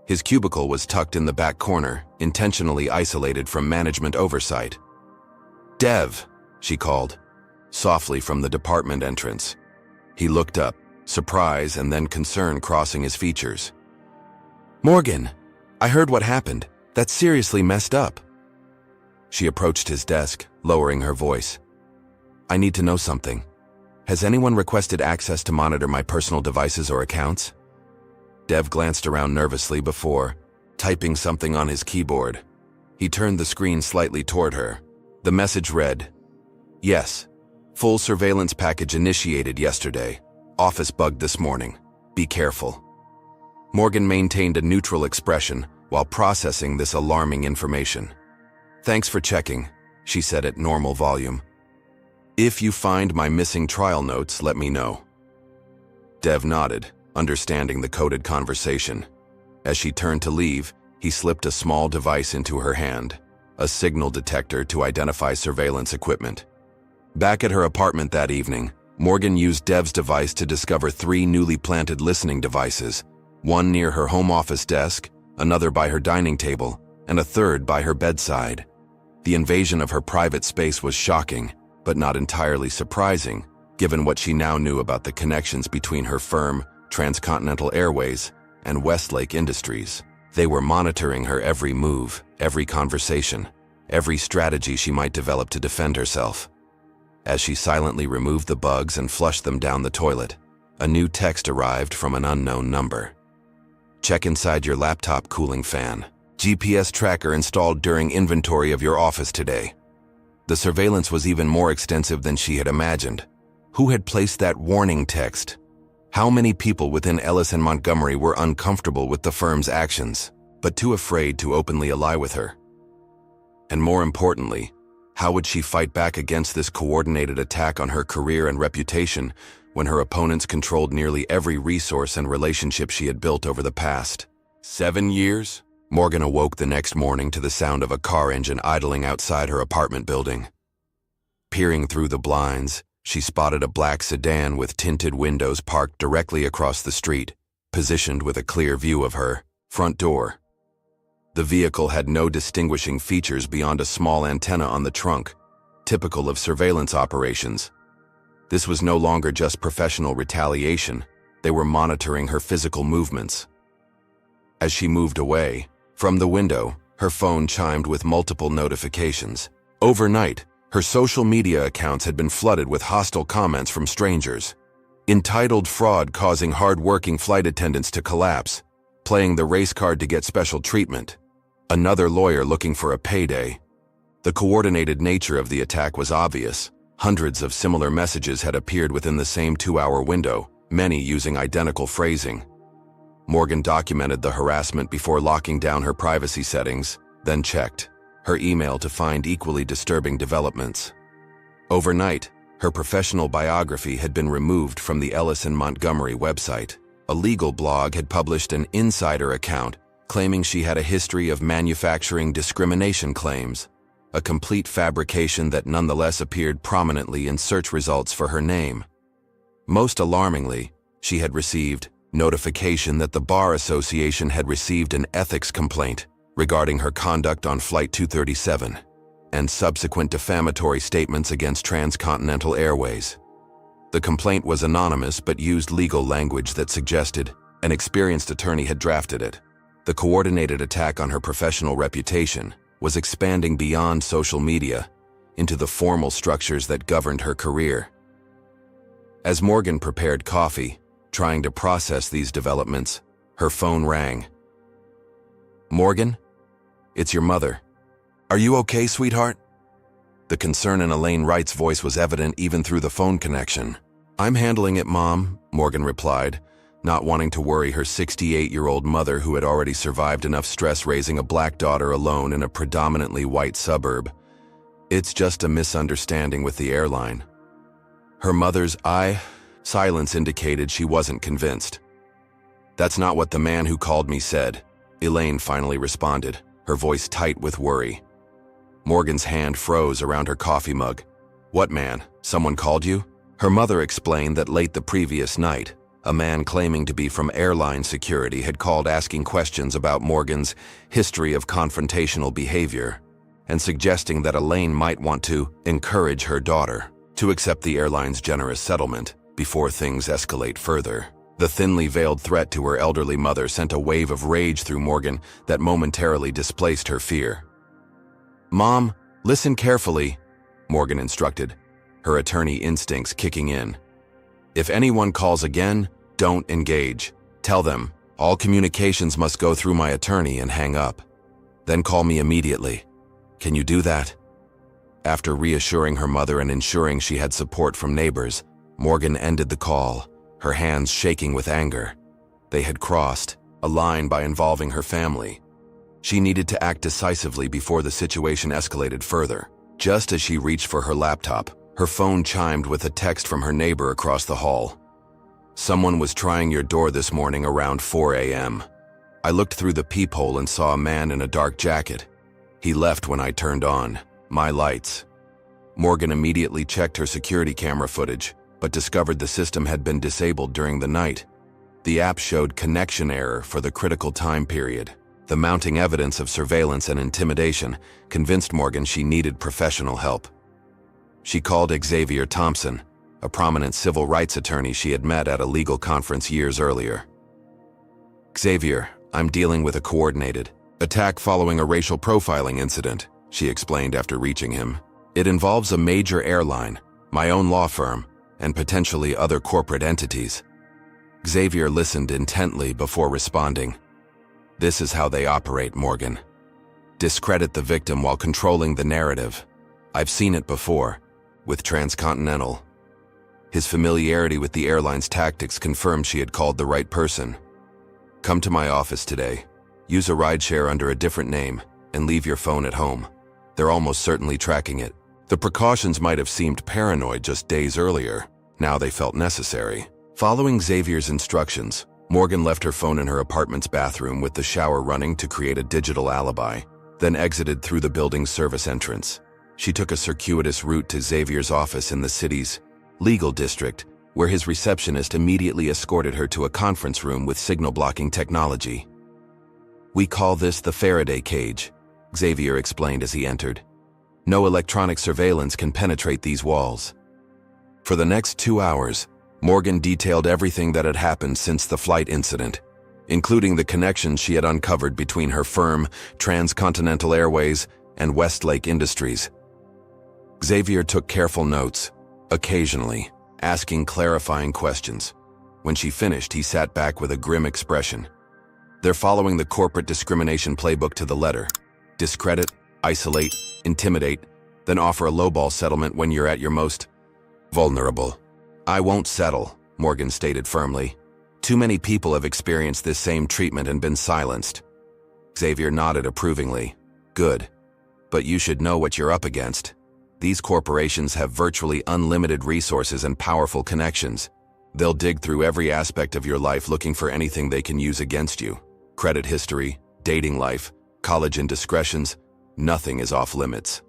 His cubicle was tucked in the back corner, intentionally isolated from management oversight. Dev, she called, softly from the department entrance. He looked up, surprise and then concern crossing his features. Morgan, I heard what happened. That's seriously messed up. She approached his desk, lowering her voice. I need to know something. Has anyone requested access to monitor my personal devices or accounts? Dev glanced around nervously before typing something on his keyboard. He turned the screen slightly toward her. The message read, Yes, full surveillance package initiated yesterday. Office bugged this morning. Be careful. Morgan maintained a neutral expression while processing this alarming information. Thanks for checking, she said at normal volume. If you find my missing trial notes, let me know. Dev nodded, understanding the coded conversation. As she turned to leave, he slipped a small device into her hand, a signal detector to identify surveillance equipment. Back at her apartment that evening, Morgan used Dev's device to discover 3 newly planted listening devices, one near her home office desk, another by her dining table, and a third by her bedside. The invasion of her private space was shocking, but not entirely surprising, given what she now knew about the connections between her firm, Transcontinental Airways, and Westlake Industries. They were monitoring her every move, every conversation, every strategy she might develop to defend herself. As she silently removed the bugs and flushed them down the toilet, a new text arrived from an unknown number. Check inside your laptop cooling fan. GPS tracker installed during inventory of your office today. The surveillance was even more extensive than she had imagined. Who had placed that warning text? How many people within Ellis and Montgomery were uncomfortable with the firm's actions, but too afraid to openly ally with her? And more importantly, how would she fight back against this coordinated attack on her career and reputation when her opponents controlled nearly every resource and relationship she had built over the past 7 years? Morgan awoke the next morning to the sound of a car engine idling outside her apartment building. Peering through the blinds, she spotted a black sedan with tinted windows parked directly across the street, positioned with a clear view of her front door. The vehicle had no distinguishing features beyond a small antenna on the trunk, typical of surveillance operations. This was no longer just professional retaliation. They were monitoring her physical movements. As she moved away, from the window, her phone chimed with multiple notifications. Overnight, her social media accounts had been flooded with hostile comments from strangers. Entitled fraud causing hard-working flight attendants to collapse, playing the race card to get special treatment. Another lawyer looking for a payday. The coordinated nature of the attack was obvious. Hundreds of similar messages had appeared within the same 2-hour window, many using identical phrasing. Morgan documented the harassment before locking down her privacy settings, then checked her email to find equally disturbing developments. Overnight, her professional biography had been removed from the Ellis and Montgomery website. A legal blog had published an insider account claiming she had a history of manufacturing discrimination claims, a complete fabrication that nonetheless appeared prominently in search results for her name. Most alarmingly, she had received notification that the Bar Association had received an ethics complaint regarding her conduct on Flight 237, and subsequent defamatory statements against Transcontinental Airways. The complaint was anonymous but used legal language that suggested an experienced attorney had drafted it. The coordinated attack on her professional reputation was expanding beyond social media into the formal structures that governed her career. As Morgan prepared coffee, trying to process these developments, her phone rang. "Morgan? It's your mother. Are you okay, sweetheart?" The concern in Elaine Wright's voice was evident even through the phone connection. "I'm handling it, Mom," Morgan replied, not wanting to worry her 68-year-old mother who had already survived enough stress raising a black daughter alone in a predominantly white suburb. "It's just a misunderstanding with the airline." Her mother's silence indicated she wasn't convinced. "That's not what the man who called me said," Elaine finally responded, her voice tight with worry. Morgan's hand froze around her coffee mug. "What man? Someone called you?" Her mother explained that late the previous night, a man claiming to be from airline security had called asking questions about Morgan's history of confrontational behavior, and suggesting that Elaine might want to encourage her daughter to accept the airline's generous settlement before things escalate further. The thinly veiled threat to her elderly mother sent a wave of rage through Morgan that momentarily displaced her fear. "Mom, listen carefully," Morgan instructed, her attorney instincts kicking in. "If anyone calls again, don't engage. Tell them, all communications must go through my attorney and hang up. Then call me immediately. Can you do that?" After reassuring her mother and ensuring she had support from neighbors, Morgan ended the call, her hands shaking with anger. They had crossed a line by involving her family. She needed to act decisively before the situation escalated further. Just as she reached for her laptop, her phone chimed with a text from her neighbor across the hall. "Someone was trying your door this morning around 4 a.m. I looked through the peephole and saw a man in a dark jacket. He left when I turned on my lights." Morgan immediately checked her security camera footage, but discovered the system had been disabled during the night. The app showed connection error for the critical time period. The mounting evidence of surveillance and intimidation convinced Morgan she needed professional help. She called Xavier Thompson, a prominent civil rights attorney she had met at a legal conference years earlier. "Xavier, I'm dealing with a coordinated attack following a racial profiling incident," she explained after reaching him. "It involves a major airline, my own law firm, and potentially other corporate entities." Xavier listened intently before responding. "This is how they operate, Morgan. Discredit the victim while controlling the narrative. I've seen it before, with Transcontinental." His familiarity with the airline's tactics confirmed she had called the right person. "Come to my office today. Use a rideshare under a different name, and leave your phone at home. They're almost certainly tracking it." The precautions might have seemed paranoid just days earlier. Now they felt necessary. Following Xavier's instructions, Morgan left her phone in her apartment's bathroom with the shower running to create a digital alibi, then exited through the building's service entrance. She took a circuitous route to Xavier's office in the city's legal district, where his receptionist immediately escorted her to a conference room with signal-blocking technology. We call this the Faraday cage, Xavier explained as he entered. No electronic surveillance can penetrate these walls. For the next 2 hours, Morgan detailed everything that had happened since the flight incident, including the connections she had uncovered between her firm, Transcontinental Airways, and Westlake Industries. Xavier took careful notes, occasionally asking clarifying questions. When she finished, he sat back with a grim expression. They're following the corporate discrimination playbook to the letter. Discredit, isolate, intimidate, then offer a lowball settlement when you're at your most vulnerable. I won't settle, Morgan stated firmly. Too many people have experienced this same treatment and been silenced. Xavier nodded approvingly. Good. But you should know what you're up against. These corporations have virtually unlimited resources and powerful connections. They'll dig through every aspect of your life looking for anything they can use against you. Credit history, dating life, college indiscretions, nothing is off limits.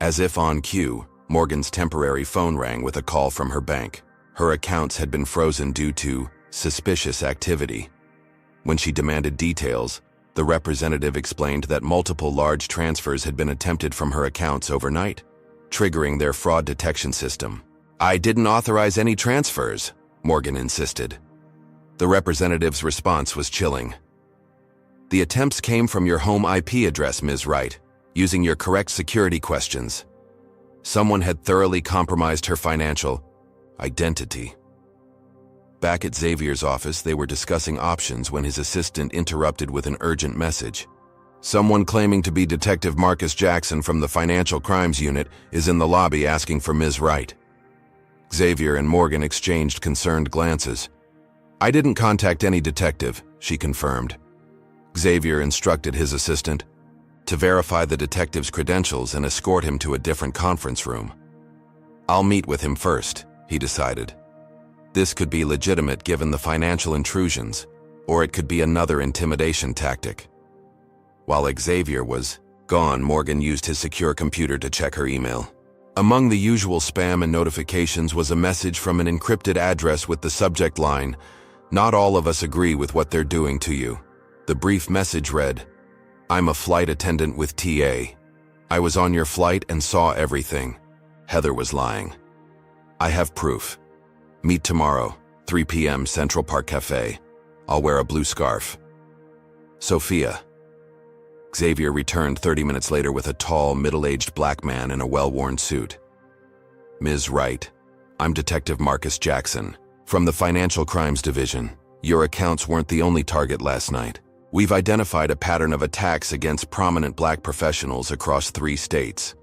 As if on cue, Morgan's temporary phone rang with a call from her bank. Her accounts had been frozen due to suspicious activity. When she demanded details, the representative explained that multiple large transfers had been attempted from her accounts overnight, triggering their fraud detection system. I didn't authorize any transfers, Morgan insisted. The representative's response was chilling. The attempts came from your home IP address, Ms. Wright, using your correct security questions. Someone had thoroughly compromised her financial identity. Back at Xavier's office, they were discussing options when his assistant interrupted with an urgent message. Someone claiming to be Detective Marcus Jackson from the Financial Crimes Unit is in the lobby asking for Ms. Wright. Xavier and Morgan exchanged concerned glances. I didn't contact any detective, she confirmed. Xavier instructed his assistant to verify the detective's credentials and escort him to a different conference room. I'll meet with him first, he decided. This could be legitimate given the financial intrusions, or it could be another intimidation tactic. While Xavier was gone, Morgan used his secure computer to check her email. Among the usual spam and notifications was a message from an encrypted address with the subject line, "Not all of us agree with what they're doing to you." The brief message read, I'm a flight attendant with TA. I was on your flight and saw everything. Heather was lying. I have proof. Meet tomorrow, 3 p.m. Central Park Cafe. I'll wear a blue scarf. Sophia. Xavier returned 30 minutes later with a tall, middle-aged black man in a well-worn suit. Ms. Wright, I'm Detective Marcus Jackson, from the Financial Crimes Division. Your accounts weren't the only target last night. We've identified a pattern of attacks against prominent black professionals across 3 states.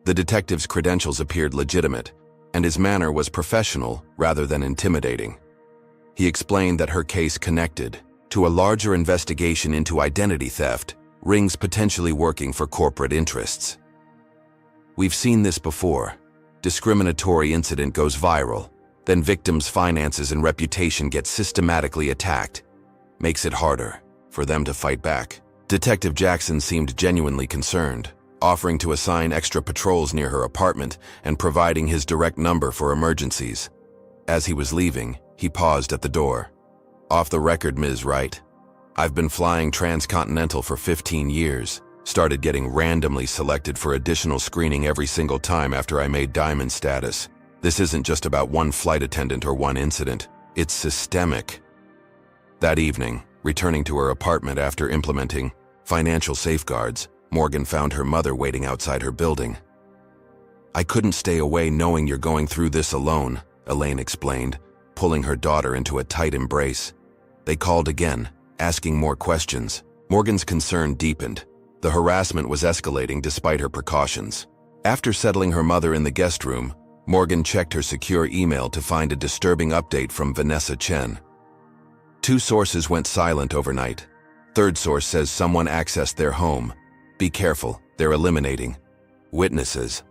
The detective's credentials appeared legitimate, and his manner was professional rather than intimidating. He explained that her case connected to a larger investigation into identity theft, rings potentially working for corporate interests. We've seen this before. Discriminatory incident goes viral, then victims' finances and reputation get systematically attacked. Makes it harder for them to fight back. Detective Jackson seemed genuinely concerned, offering to assign extra patrols near her apartment and providing his direct number for emergencies. As he was leaving, he paused at the door. Off the record, Ms. Wright. I've been flying Transcontinental for 15 years, started getting randomly selected for additional screening every single time after I made diamond status. This isn't just about one flight attendant or one incident. It's systemic. That evening, returning to her apartment after implementing financial safeguards, Morgan found her mother waiting outside her building. I couldn't stay away knowing you're going through this alone, Elaine explained, pulling her daughter into a tight embrace. They called again, asking more questions. Morgan's concern deepened. The harassment was escalating despite her precautions. After settling her mother in the guest room, Morgan checked her secure email to find a disturbing update from Vanessa Chen. 2 sources went silent overnight. Third source says someone accessed their home. Be careful, they're eliminating witnesses.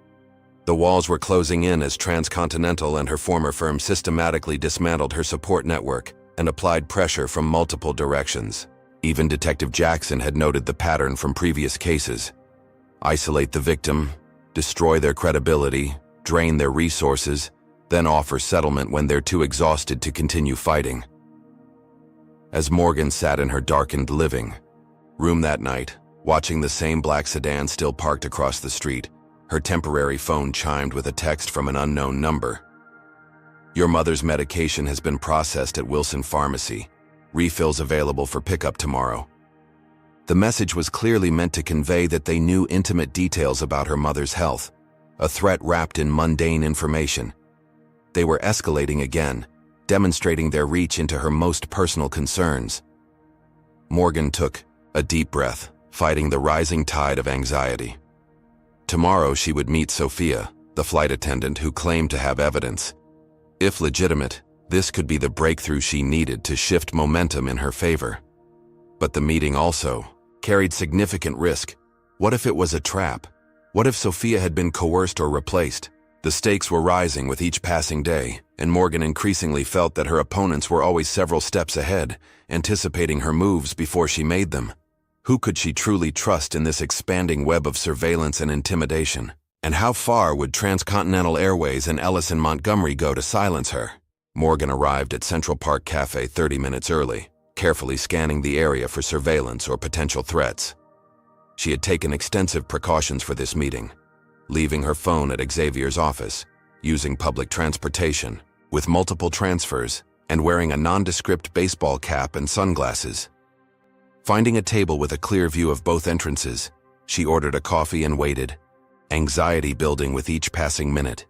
The walls were closing in as Transcontinental and her former firm systematically dismantled her support network and applied pressure from multiple directions. Even Detective Jackson had noted the pattern from previous cases. Isolate the victim, destroy their credibility, drain their resources, then offer settlement when they're too exhausted to continue fighting. As Morgan sat in her darkened living Room that night, watching the same black sedan still parked across the street, her temporary phone chimed with a text from an unknown number. Your mother's medication has been processed at Wilson Pharmacy. Refills available for pickup tomorrow. The message was clearly meant to convey that they knew intimate details about her mother's health, a threat wrapped in mundane information. They were escalating again, demonstrating their reach into her most personal concerns. Morgan took a deep breath, fighting the rising tide of anxiety. Tomorrow she would meet Sophia, the flight attendant who claimed to have evidence. If legitimate, this could be the breakthrough she needed to shift momentum in her favor. But the meeting also carried significant risk. What if it was a trap? What if Sophia had been coerced or replaced? The stakes were rising with each passing day, and Morgan increasingly felt that her opponents were always several steps ahead, anticipating her moves before she made them. Who could she truly trust in this expanding web of surveillance and intimidation? And how far would Transcontinental Airways and Ellis and Montgomery go to silence her? Morgan arrived at Central Park Cafe 30 minutes early, carefully scanning the area for surveillance or potential threats. She had taken extensive precautions for this meeting, leaving her phone at Xavier's office, using public transportation, with multiple transfers, and wearing a nondescript baseball cap and sunglasses. Finding a table with a clear view of both entrances, she ordered a coffee and waited, anxiety building with each passing minute.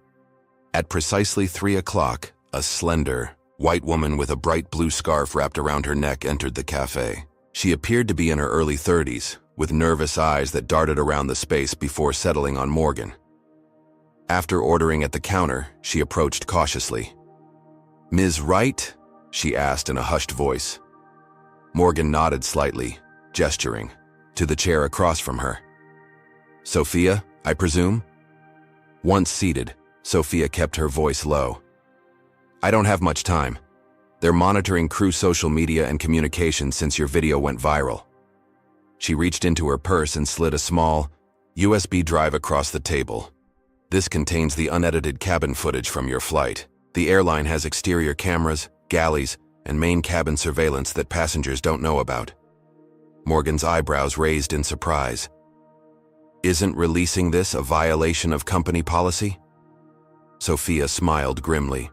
At precisely 3 o'clock, a slender, white woman with a bright blue scarf wrapped around her neck entered the cafe. She appeared to be in her early 30s, with nervous eyes that darted around the space before settling on Morgan. After ordering at the counter, she approached cautiously. "Ms. Wright?" she asked in a hushed voice. Morgan nodded slightly, gesturing to the chair across from her. "Sophia, I presume?" Once seated, Sophia kept her voice low. "I don't have much time. They're monitoring crew social media and communications since your video went viral." She reached into her purse and slid a small USB drive across the table. "This contains the unedited cabin footage from your flight. The airline has exterior cameras, galleys, and main cabin surveillance that passengers don't know about." Morgan's eyebrows raised in surprise. "Isn't releasing this a violation of company policy?" Sophia smiled grimly.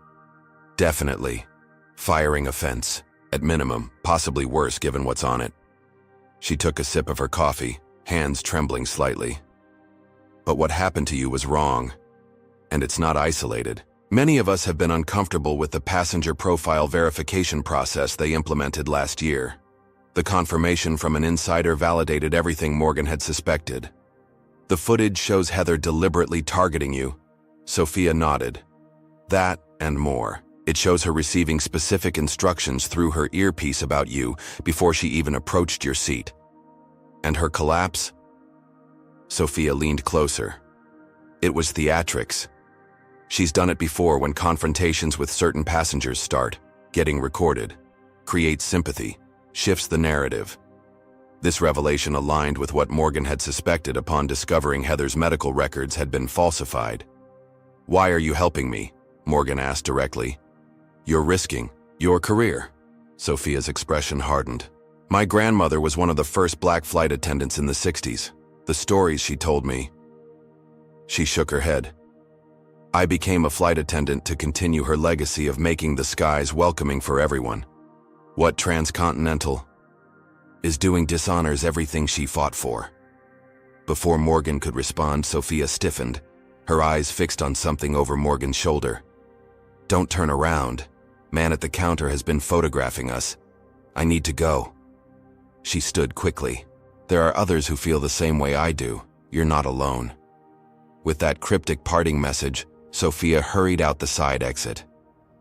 "Definitely. Firing offense, at minimum, possibly worse given what's on it." She took a sip of her coffee, hands trembling slightly. "But what happened to you was wrong. And it's not isolated. Many of us have been uncomfortable with the passenger profile verification process they implemented last year. The confirmation from an insider validated everything Morgan had suspected. The footage shows Heather deliberately targeting you." Sophia nodded. "That and more. It shows her receiving specific instructions through her earpiece about you before she even approached your seat. And her collapse?" Sophia leaned closer. "It was theatrics. She's done it before when confrontations with certain passengers start, getting recorded, creates sympathy, shifts the narrative." This revelation aligned with what Morgan had suspected upon discovering Heather's medical records had been falsified. "Why are you helping me?" Morgan asked directly. "You're risking your career." Sophia's expression hardened. "My grandmother was one of the first black flight attendants in the 60s. The stories she told me." She shook her head. "I became a flight attendant to continue her legacy of making the skies welcoming for everyone. What Transcontinental is doing dishonors everything she fought for." Before Morgan could respond, Sophia stiffened, her eyes fixed on something over Morgan's shoulder. "Don't turn around. Man at the counter has been photographing us. I need to go." She stood quickly. "There are others who feel the same way I do. You're not alone." With that cryptic parting message, Sophia hurried out the side exit.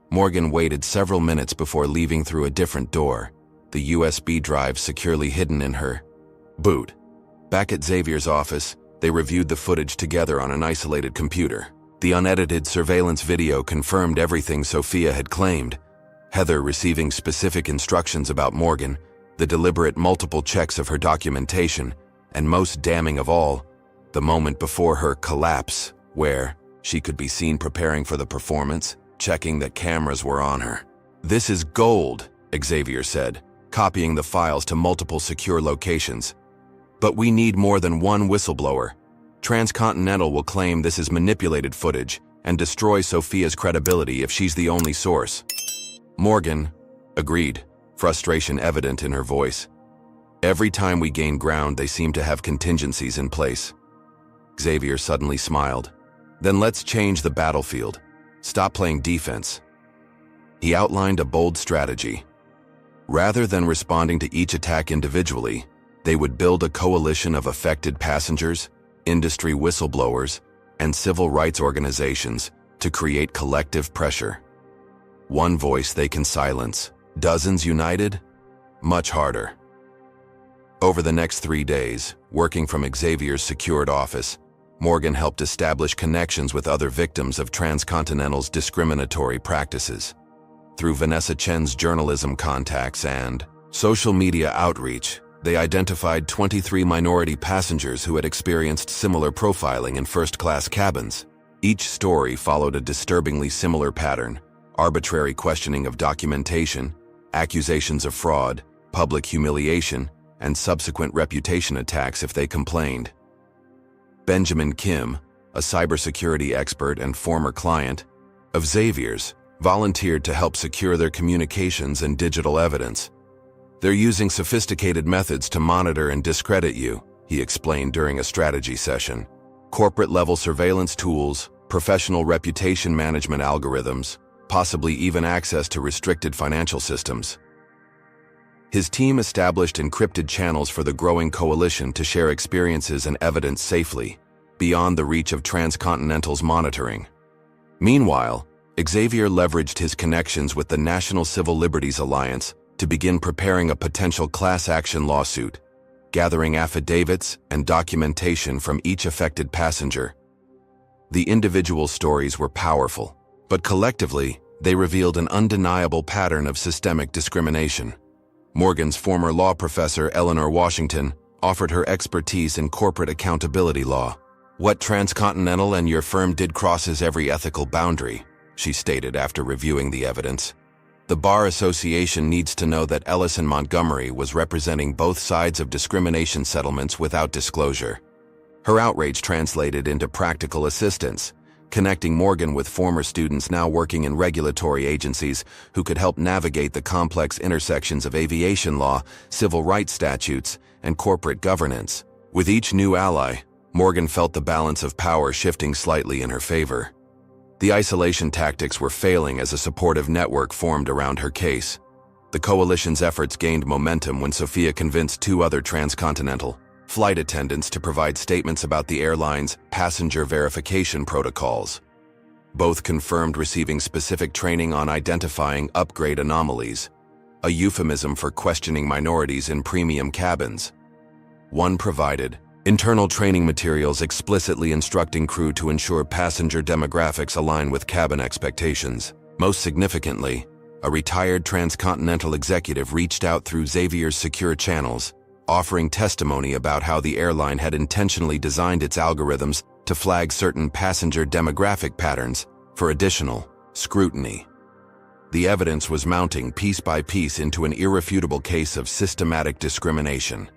Morgan waited several minutes before leaving through a different door, the USB drive securely hidden in her boot. Back at Xavier's office, they reviewed the footage together on an isolated computer. The unedited surveillance video confirmed everything Sophia had claimed. Heather receiving specific instructions about Morgan, the deliberate multiple checks of her documentation, and most damning of all, the moment before her collapse, where she could be seen preparing for the performance, checking that cameras were on her. "This is gold," Xavier said, copying the files to multiple secure locations. But we need more than one whistleblower. Transcontinental will claim this is manipulated footage and destroy Sophia's credibility if she's the only source. Morgan agreed, frustration evident in her voice. Every time we gain ground, they seem to have contingencies in place. Xavier suddenly smiled. Then let's change the battlefield. Stop playing defense. He outlined a bold strategy. Rather than responding to each attack individually, they would build a coalition of affected passengers, industry whistleblowers, and civil rights organizations to create collective pressure. One voice they can silence. Dozens united? Much harder. Over the next 3 days, working from Xavier's secured office, Morgan helped establish connections with other victims of Transcontinental's discriminatory practices. Through Vanessa Chen's journalism contacts and social media outreach, they identified 23 minority passengers who had experienced similar profiling in first-class cabins. Each story followed a disturbingly similar pattern: arbitrary questioning of documentation, accusations of fraud, public humiliation, and subsequent reputation attacks if they complained. Benjamin Kim, a cybersecurity expert and former client of Xavier's, volunteered to help secure their communications and digital evidence. "They're using sophisticated methods to monitor and discredit you," he explained during a strategy session. "Corporate-level surveillance tools, professional reputation management algorithms, possibly even access to restricted financial systems." His team established encrypted channels for the growing coalition to share experiences and evidence safely, beyond the reach of Transcontinental's monitoring. Meanwhile, Xavier leveraged his connections with the National Civil Liberties Alliance to begin preparing a potential class action lawsuit, gathering affidavits and documentation from each affected passenger. The individual stories were powerful, but collectively, they revealed an undeniable pattern of systemic discrimination. Morgan's former law professor, Eleanor Washington, offered her expertise in corporate accountability law. "What Transcontinental and your firm did crosses every ethical boundary," she stated after reviewing the evidence. "The Bar Association needs to know that Ellison Montgomery was representing both sides of discrimination settlements without disclosure." Her outrage translated into practical assistance, connecting Morgan with former students now working in regulatory agencies who could help navigate the complex intersections of aviation law, civil rights statutes, and corporate governance. With each new ally, Morgan felt the balance of power shifting slightly in her favor. The isolation tactics were failing as a supportive network formed around her case. The coalition's efforts gained momentum when Sophia convinced 2 other Transcontinental flight attendants to provide statements about the airline's passenger verification protocols. Both confirmed receiving specific training on identifying upgrade anomalies, a euphemism for questioning minorities in premium cabins. One provided internal training materials explicitly instructing crew to ensure passenger demographics align with cabin expectations. Most significantly, a retired Transcontinental executive reached out through Xavier's secure channels, offering testimony about how the airline had intentionally designed its algorithms to flag certain passenger demographic patterns for additional scrutiny. The evidence was mounting piece by piece into an irrefutable case of systematic discrimination.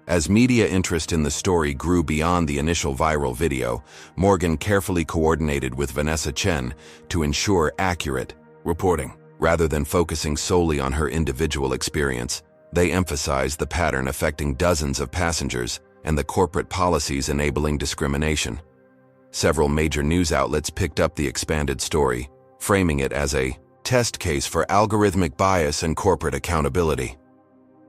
As media interest in the story grew beyond the initial viral video, Morgan carefully coordinated with Vanessa Chen to ensure accurate reporting. Rather than focusing solely on her individual experience, they emphasized the pattern affecting dozens of passengers and the corporate policies enabling discrimination. Several major news outlets picked up the expanded story, framing it as a test case for algorithmic bias and corporate accountability.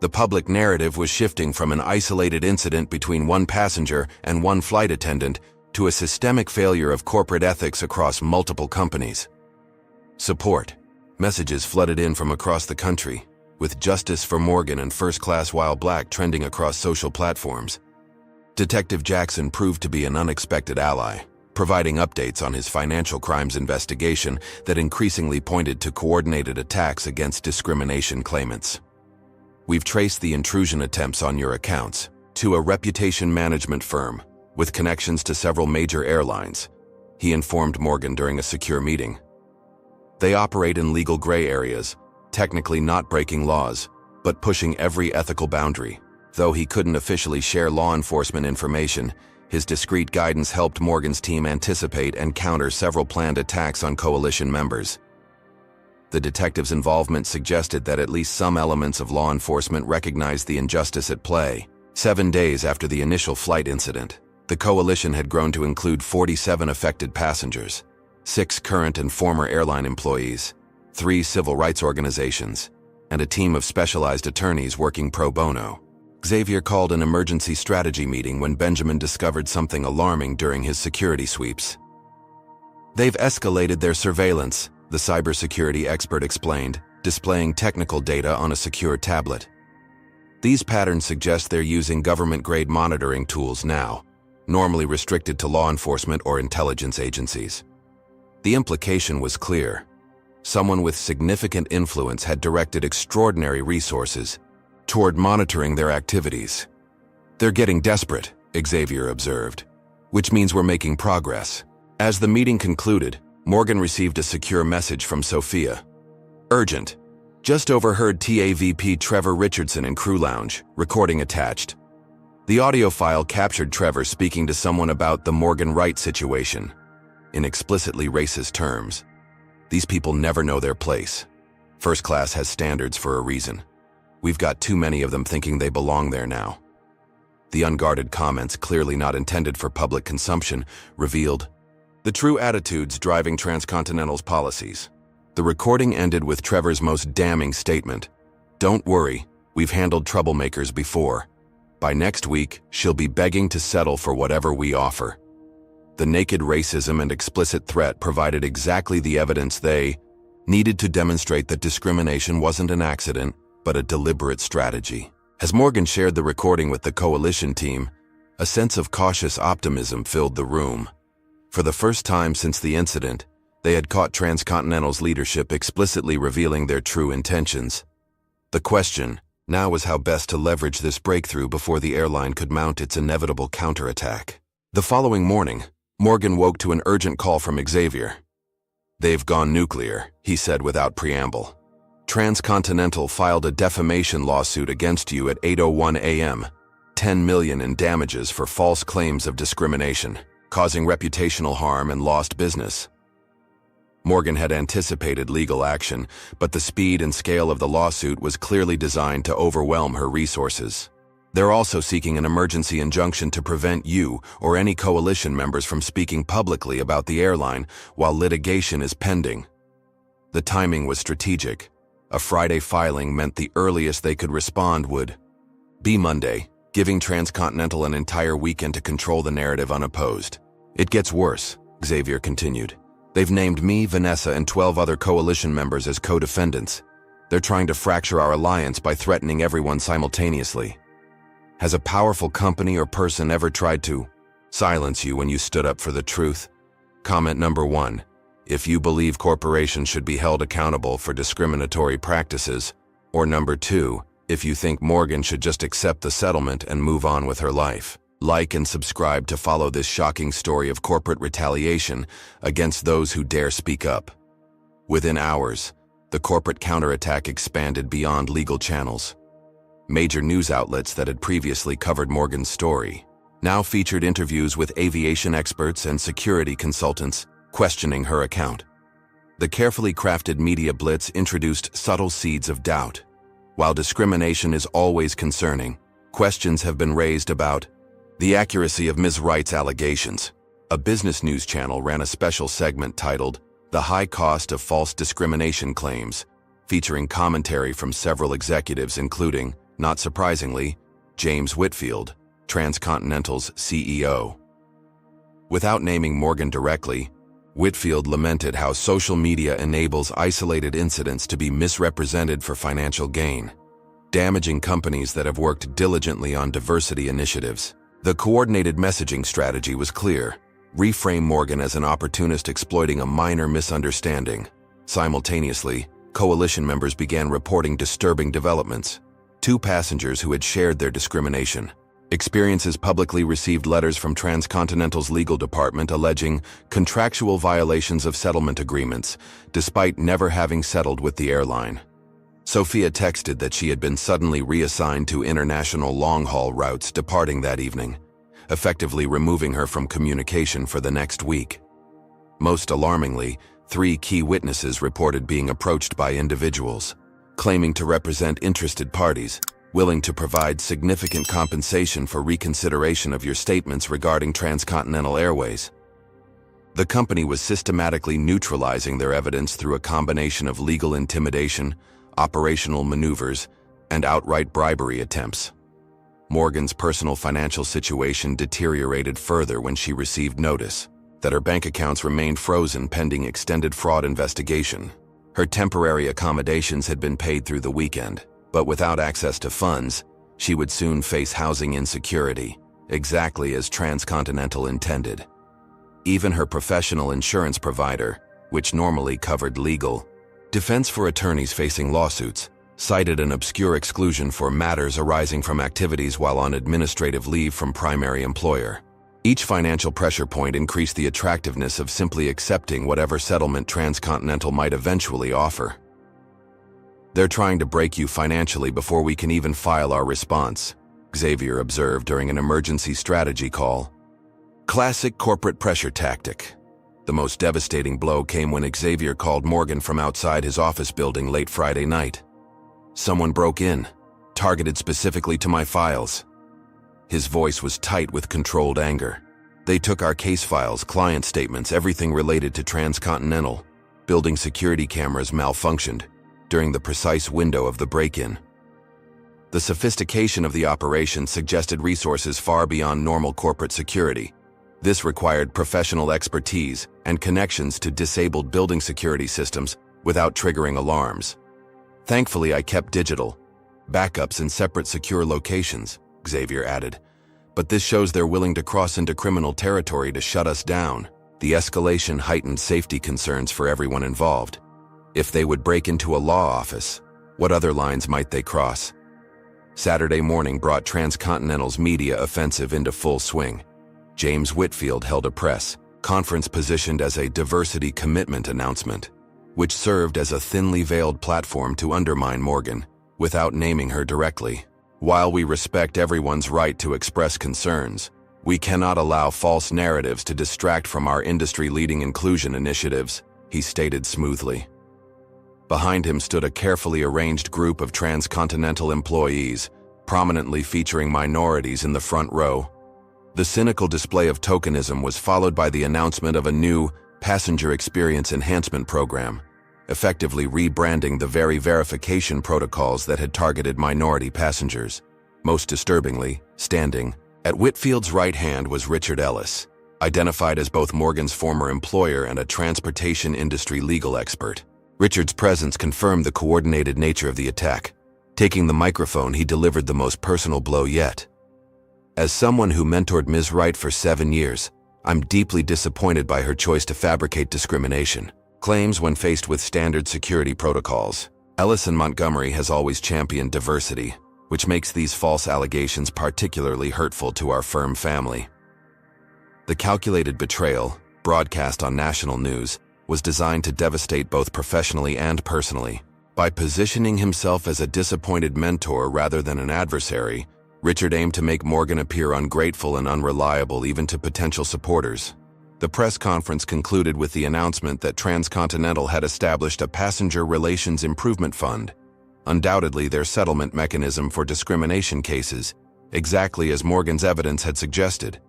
The public narrative was shifting from an isolated incident between one passenger and one flight attendant to a systemic failure of corporate ethics across multiple companies. Support messages flooded in from across the country, with "Justice for Morgan" and "First Class While Black" trending across social platforms. Detective Jackson proved to be an unexpected ally, providing updates on his financial crimes investigation that increasingly pointed to coordinated attacks against discrimination claimants. "We've traced the intrusion attempts on your accounts to a reputation management firm with connections to several major airlines," he informed Morgan during a secure meeting. "They operate in legal gray areas, technically not breaking laws, but pushing every ethical boundary. Though he couldn't officially share law enforcement information, his discreet guidance helped Morgan's team anticipate and counter several planned attacks on coalition members. The detectives' involvement suggested that at least some elements of law enforcement recognized the injustice at play. 7 days after the initial flight incident, the coalition had grown to include 47 affected passengers, 6 current and former airline employees, 3 civil rights organizations, and a team of specialized attorneys working pro bono. Xavier called an emergency strategy meeting when Benjamin discovered something alarming during his security sweeps. "They've escalated their surveillance," the cybersecurity expert explained, displaying technical data on a secure tablet. "These patterns suggest they're using government-grade monitoring tools now, normally restricted to law enforcement or intelligence agencies." The implication was clear. Someone with significant influence had directed extraordinary resources toward monitoring their activities. "They're getting desperate," Xavier observed, "which means we're making progress." As the meeting concluded, Morgan received a secure message from Sophia. "Urgent. Just overheard TAVP Trevor Richardson in Crew Lounge, recording attached." The audio file captured Trevor speaking to someone about the Morgan Wright situation, in explicitly racist terms. "These people never know their place. First class has standards for a reason. We've got too many of them thinking they belong there now." The unguarded comments, clearly not intended for public consumption, revealed the true attitudes driving Transcontinental's policies. The recording ended with Trevor's most damning statement: "Don't worry, we've handled troublemakers before. By next week, she'll be begging to settle for whatever we offer." The naked racism and explicit threat provided exactly the evidence they needed to demonstrate that discrimination wasn't an accident, but a deliberate strategy. As Morgan shared the recording with the coalition team, a sense of cautious optimism filled the room. For the first time since the incident, they had caught Transcontinental's leadership explicitly revealing their true intentions. The question now was how best to leverage this breakthrough before the airline could mount its inevitable counterattack. The following morning, Morgan woke to an urgent call from Xavier. "They've gone nuclear," he said without preamble. "Transcontinental filed a defamation lawsuit against you at 8:01 a.m., 10 million in damages for false claims of discrimination, causing reputational harm and lost business." Morgan had anticipated legal action, but the speed and scale of the lawsuit was clearly designed to overwhelm her resources. "They're also seeking an emergency injunction to prevent you or any coalition members from speaking publicly about the airline while litigation is pending." The timing was strategic. A Friday filing meant the earliest they could respond would be Monday, giving Transcontinental an entire weekend to control the narrative unopposed. "It gets worse," Xavier continued. "They've named me, Vanessa, and 12 other coalition members as co-defendants. They're trying to fracture our alliance by threatening everyone simultaneously. Has a powerful company or person ever tried to silence you when you stood up for the truth? Comment number 1. If you believe corporations should be held accountable for discriminatory practices, or number 2, if you think Morgan should just accept the settlement and move on with her life. Like and subscribe to follow this shocking story of corporate retaliation against those who dare speak up. Within hours, the corporate counterattack expanded beyond legal channels. Major news outlets that had previously covered Morgan's story now featured interviews with aviation experts and security consultants questioning her account. The carefully crafted media blitz introduced subtle seeds of doubt. While discrimination is always concerning, questions have been raised about the accuracy of Ms. Wright's allegations. A business news channel ran a special segment titled "The High Cost of False Discrimination Claims," featuring commentary from several executives including, not surprisingly, James Whitfield, Transcontinental's CEO. Without naming Morgan directly, Whitfield lamented how social media enables isolated incidents to be misrepresented for financial gain, damaging companies that have worked diligently on diversity initiatives. The coordinated messaging strategy was clear: reframe Morgan as an opportunist exploiting a minor misunderstanding. Simultaneously, coalition members began reporting disturbing developments. 2 passengers who had shared their discrimination experiences publicly received letters from Transcontinental's legal department alleging contractual violations of settlement agreements, despite never having settled with the airline. Sophia texted that she had been suddenly reassigned to international long-haul routes departing that evening, effectively removing her from communication for the next week. Most alarmingly, 3 key witnesses reported being approached by individuals, claiming to represent interested parties, willing to provide significant compensation for reconsideration of your statements regarding Transcontinental Airways. The company was systematically neutralizing their evidence through a combination of legal intimidation, operational maneuvers, and outright bribery attempts. Morgan's personal financial situation deteriorated further when she received notice that her bank accounts remained frozen pending extended fraud investigation. Her temporary accommodations had been paid through the weekend, but without access to funds, she would soon face housing insecurity, exactly as Transcontinental intended. Even her professional insurance provider, which normally covered legal defense for attorneys facing lawsuits, cited an obscure exclusion for matters arising from activities while on administrative leave from primary employer. Each financial pressure point increased the attractiveness of simply accepting whatever settlement Transcontinental might eventually offer. "They're trying to break you financially before we can even file our response," Xavier observed during an emergency strategy call. Classic corporate pressure tactic. The most devastating blow came when Xavier called Morgan from outside his office building late Friday night. "Someone broke in, targeted specifically to my files." His voice was tight with controlled anger. "They took our case files, client statements, everything related to Transcontinental. Building security cameras malfunctioned during the precise window of the break-in." The sophistication of the operation suggested resources far beyond normal corporate security. This required professional expertise and connections to disabled building security systems without triggering alarms. "Thankfully, I kept digital backups in separate secure locations," Xavier added. "But this shows they're willing to cross into criminal territory to shut us down." The escalation heightened safety concerns for everyone involved. If they would break into a law office, what other lines might they cross? Saturday morning brought Transcontinental's media offensive into full swing. James Whitfield held a press conference positioned as a diversity commitment announcement, which served as a thinly veiled platform to undermine Morgan, without naming her directly. "While we respect everyone's right to express concerns, we cannot allow false narratives to distract from our industry-leading inclusion initiatives," he stated smoothly. Behind him stood a carefully arranged group of Transcontinental employees, prominently featuring minorities in the front row. The cynical display of tokenism was followed by the announcement of a new passenger experience enhancement program, effectively rebranding the very verification protocols that had targeted minority passengers. Most disturbingly, standing at Whitfield's right hand was Richard Ellis, identified as both Morgan's former employer and a transportation industry legal expert. Richard's presence confirmed the coordinated nature of the attack. Taking the microphone, he delivered the most personal blow yet. "As someone who mentored Ms. Wright for 7 years, I'm deeply disappointed by her choice to fabricate discrimination claims when faced with standard security protocols. Ellis and Montgomery has always championed diversity, which makes these false allegations particularly hurtful to our firm family." The calculated betrayal, broadcast on national news, was designed to devastate both professionally and personally. By positioning himself as a disappointed mentor rather than an adversary, Richard aimed to make Morgan appear ungrateful and unreliable even to potential supporters. The press conference concluded with the announcement that Transcontinental had established a passenger relations improvement fund, undoubtedly their settlement mechanism for discrimination cases, exactly as Morgan's evidence had suggested.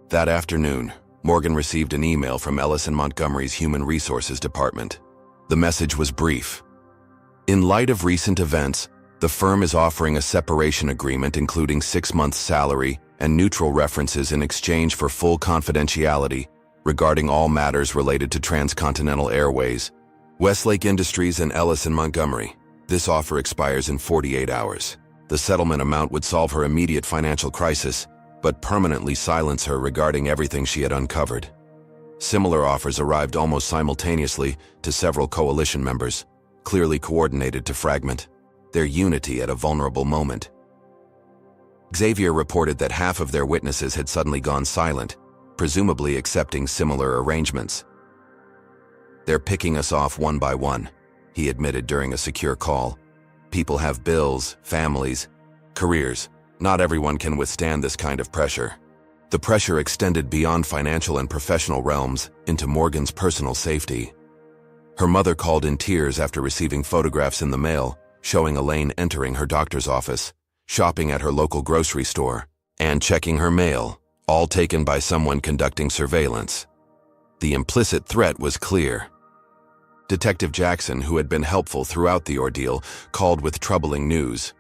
That afternoon, Morgan received an email from Ellis and Montgomery's Human Resources Department. The message was brief. "In light of recent events, the firm is offering a separation agreement including 6 months' salary and neutral references in exchange for full confidentiality regarding all matters related to Transcontinental Airways, Westlake Industries, and Ellis and Montgomery. This offer expires in 48 hours. The settlement amount would solve her immediate financial crisis, but permanently silence her regarding everything she had uncovered." Similar offers arrived almost simultaneously to several coalition members, clearly coordinated to fragment their unity at a vulnerable moment. Xavier reported that half of their witnesses had suddenly gone silent, presumably accepting similar arrangements. "They're picking us off one by one," he admitted during a secure call. People have bills, families, careers. Not everyone can withstand this kind of pressure. The pressure extended beyond financial and professional realms into Morgan's personal safety. Her mother called in tears after receiving photographs in the mail showing Elaine entering her doctor's office, shopping at her local grocery store, and checking her mail, all taken by someone conducting surveillance. The implicit threat was clear. Detective Jackson, who had been helpful throughout the ordeal, called with troubling news.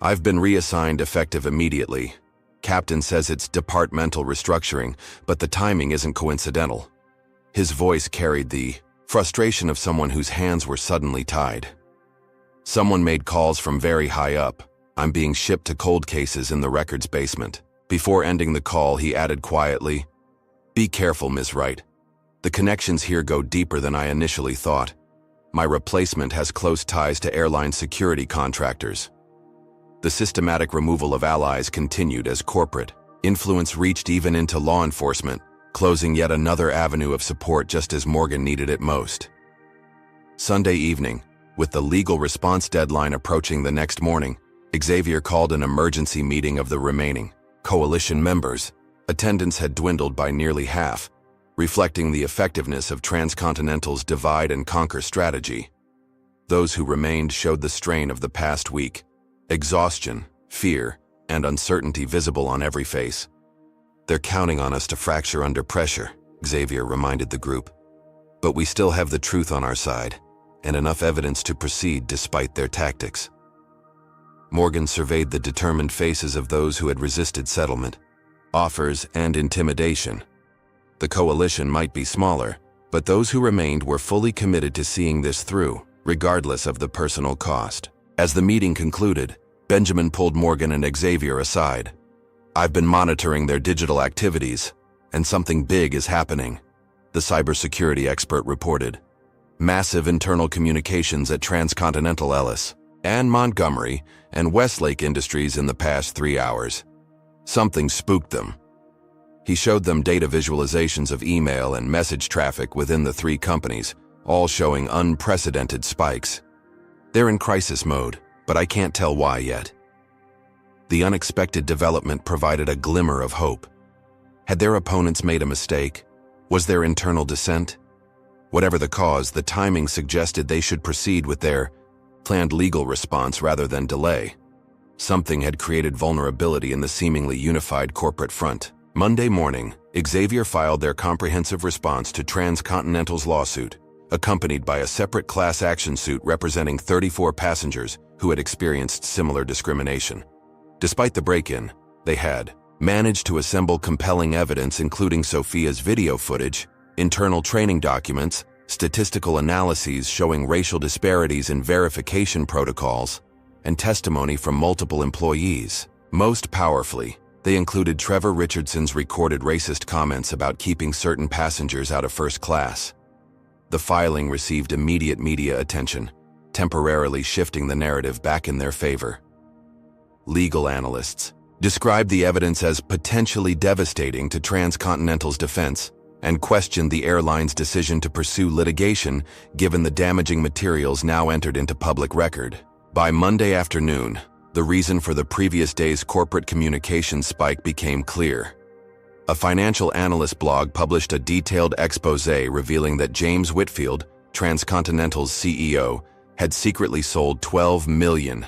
"I've been reassigned effective immediately. Captain says it's departmental restructuring, but the timing isn't coincidental." His voice carried the frustration of someone whose hands were suddenly tied. "Someone made calls from very high up. I'm being shipped to cold cases in the records basement." Before ending the call, he added quietly, "Be careful, Ms. Wright. The connections here go deeper than I initially thought. My replacement has close ties to airline security contractors." The systematic removal of allies continued as corporate influence reached even into law enforcement, closing yet another avenue of support just as Morgan needed it most. Sunday evening, with the legal response deadline approaching the next morning, Xavier called an emergency meeting of the remaining coalition members. Attendance had dwindled by nearly half, reflecting the effectiveness of Transcontinental's divide-and-conquer strategy. Those who remained showed the strain of the past week, exhaustion, fear, and uncertainty visible on every face. "They're counting on us to fracture under pressure," Xavier reminded the group. "But we still have the truth on our side, and enough evidence to proceed despite their tactics." Morgan surveyed the determined faces of those who had resisted settlement, offers, and intimidation. The coalition might be smaller, but those who remained were fully committed to seeing this through, regardless of the personal cost. As the meeting concluded, Benjamin pulled Morgan and Xavier aside. "I've been monitoring their digital activities, and something big is happening," the cybersecurity expert reported. "Massive internal communications at Transcontinental Ellis and Montgomery and Westlake Industries in the past 3 hours. Something spooked them." He showed them data visualizations of email and message traffic within the 3 companies, all showing unprecedented spikes. "They're in crisis mode, but I can't tell why yet." The unexpected development provided a glimmer of hope. Had their opponents made a mistake? Was there internal dissent? Whatever the cause, the timing suggested they should proceed with their planned legal response rather than delay. Something had created vulnerability in the seemingly unified corporate front. Monday morning, Xavier filed their comprehensive response to Transcontinental's lawsuit, accompanied by a separate class action suit representing 34 passengers who had experienced similar discrimination. Despite the break-in, they had managed to assemble compelling evidence including Sophia's video footage, internal training documents, statistical analyses showing racial disparities in verification protocols, and testimony from multiple employees. Most powerfully, they included Trevor Richardson's recorded racist comments about keeping certain passengers out of first class. The filing received immediate media attention, temporarily shifting the narrative back in their favor. Legal analysts described the evidence as potentially devastating to Transcontinental's defense and questioned the airline's decision to pursue litigation given the damaging materials now entered into public record. By Monday afternoon, the reason for the previous day's corporate communications spike became clear. A financial analyst blog published a detailed expose revealing that James Whitfield, Transcontinental's CEO, had secretly sold $12 million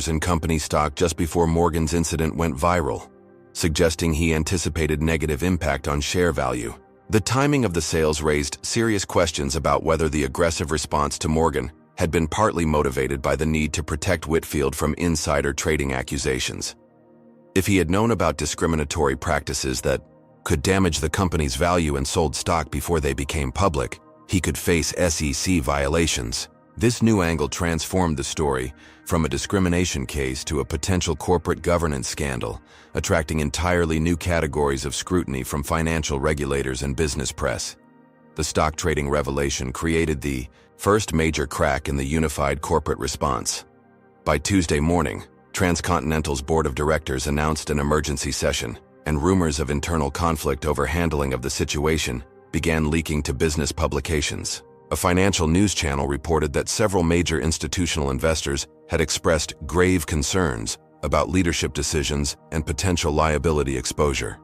in company stock just before Morgan's incident went viral, suggesting he anticipated negative impact on share value. The timing of the sales raised serious questions about whether the aggressive response to Morgan had been partly motivated by the need to protect Whitfield from insider trading accusations. If he had known about discriminatory practices that could damage the company's value and sold stock before they became public, he could face SEC violations. This new angle transformed the story from a discrimination case to a potential corporate governance scandal, attracting entirely new categories of scrutiny from financial regulators and business press. The stock trading revelation created the first major crack in the unified corporate response. By Tuesday morning, Transcontinental's board of directors announced an emergency session, and rumors of internal conflict over handling of the situation began leaking to business publications. A financial news channel reported that several major institutional investors had expressed grave concerns about leadership decisions and potential liability exposure.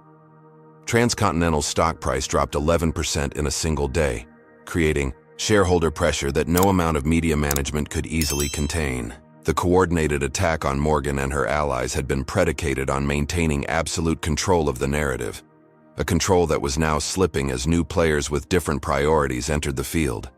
Transcontinental's stock price dropped 11% in a single day, creating shareholder pressure that no amount of media management could easily contain. The coordinated attack on Morgan and her allies had been predicated on maintaining absolute control of the narrative, a control that was now slipping as new players with different priorities entered the field.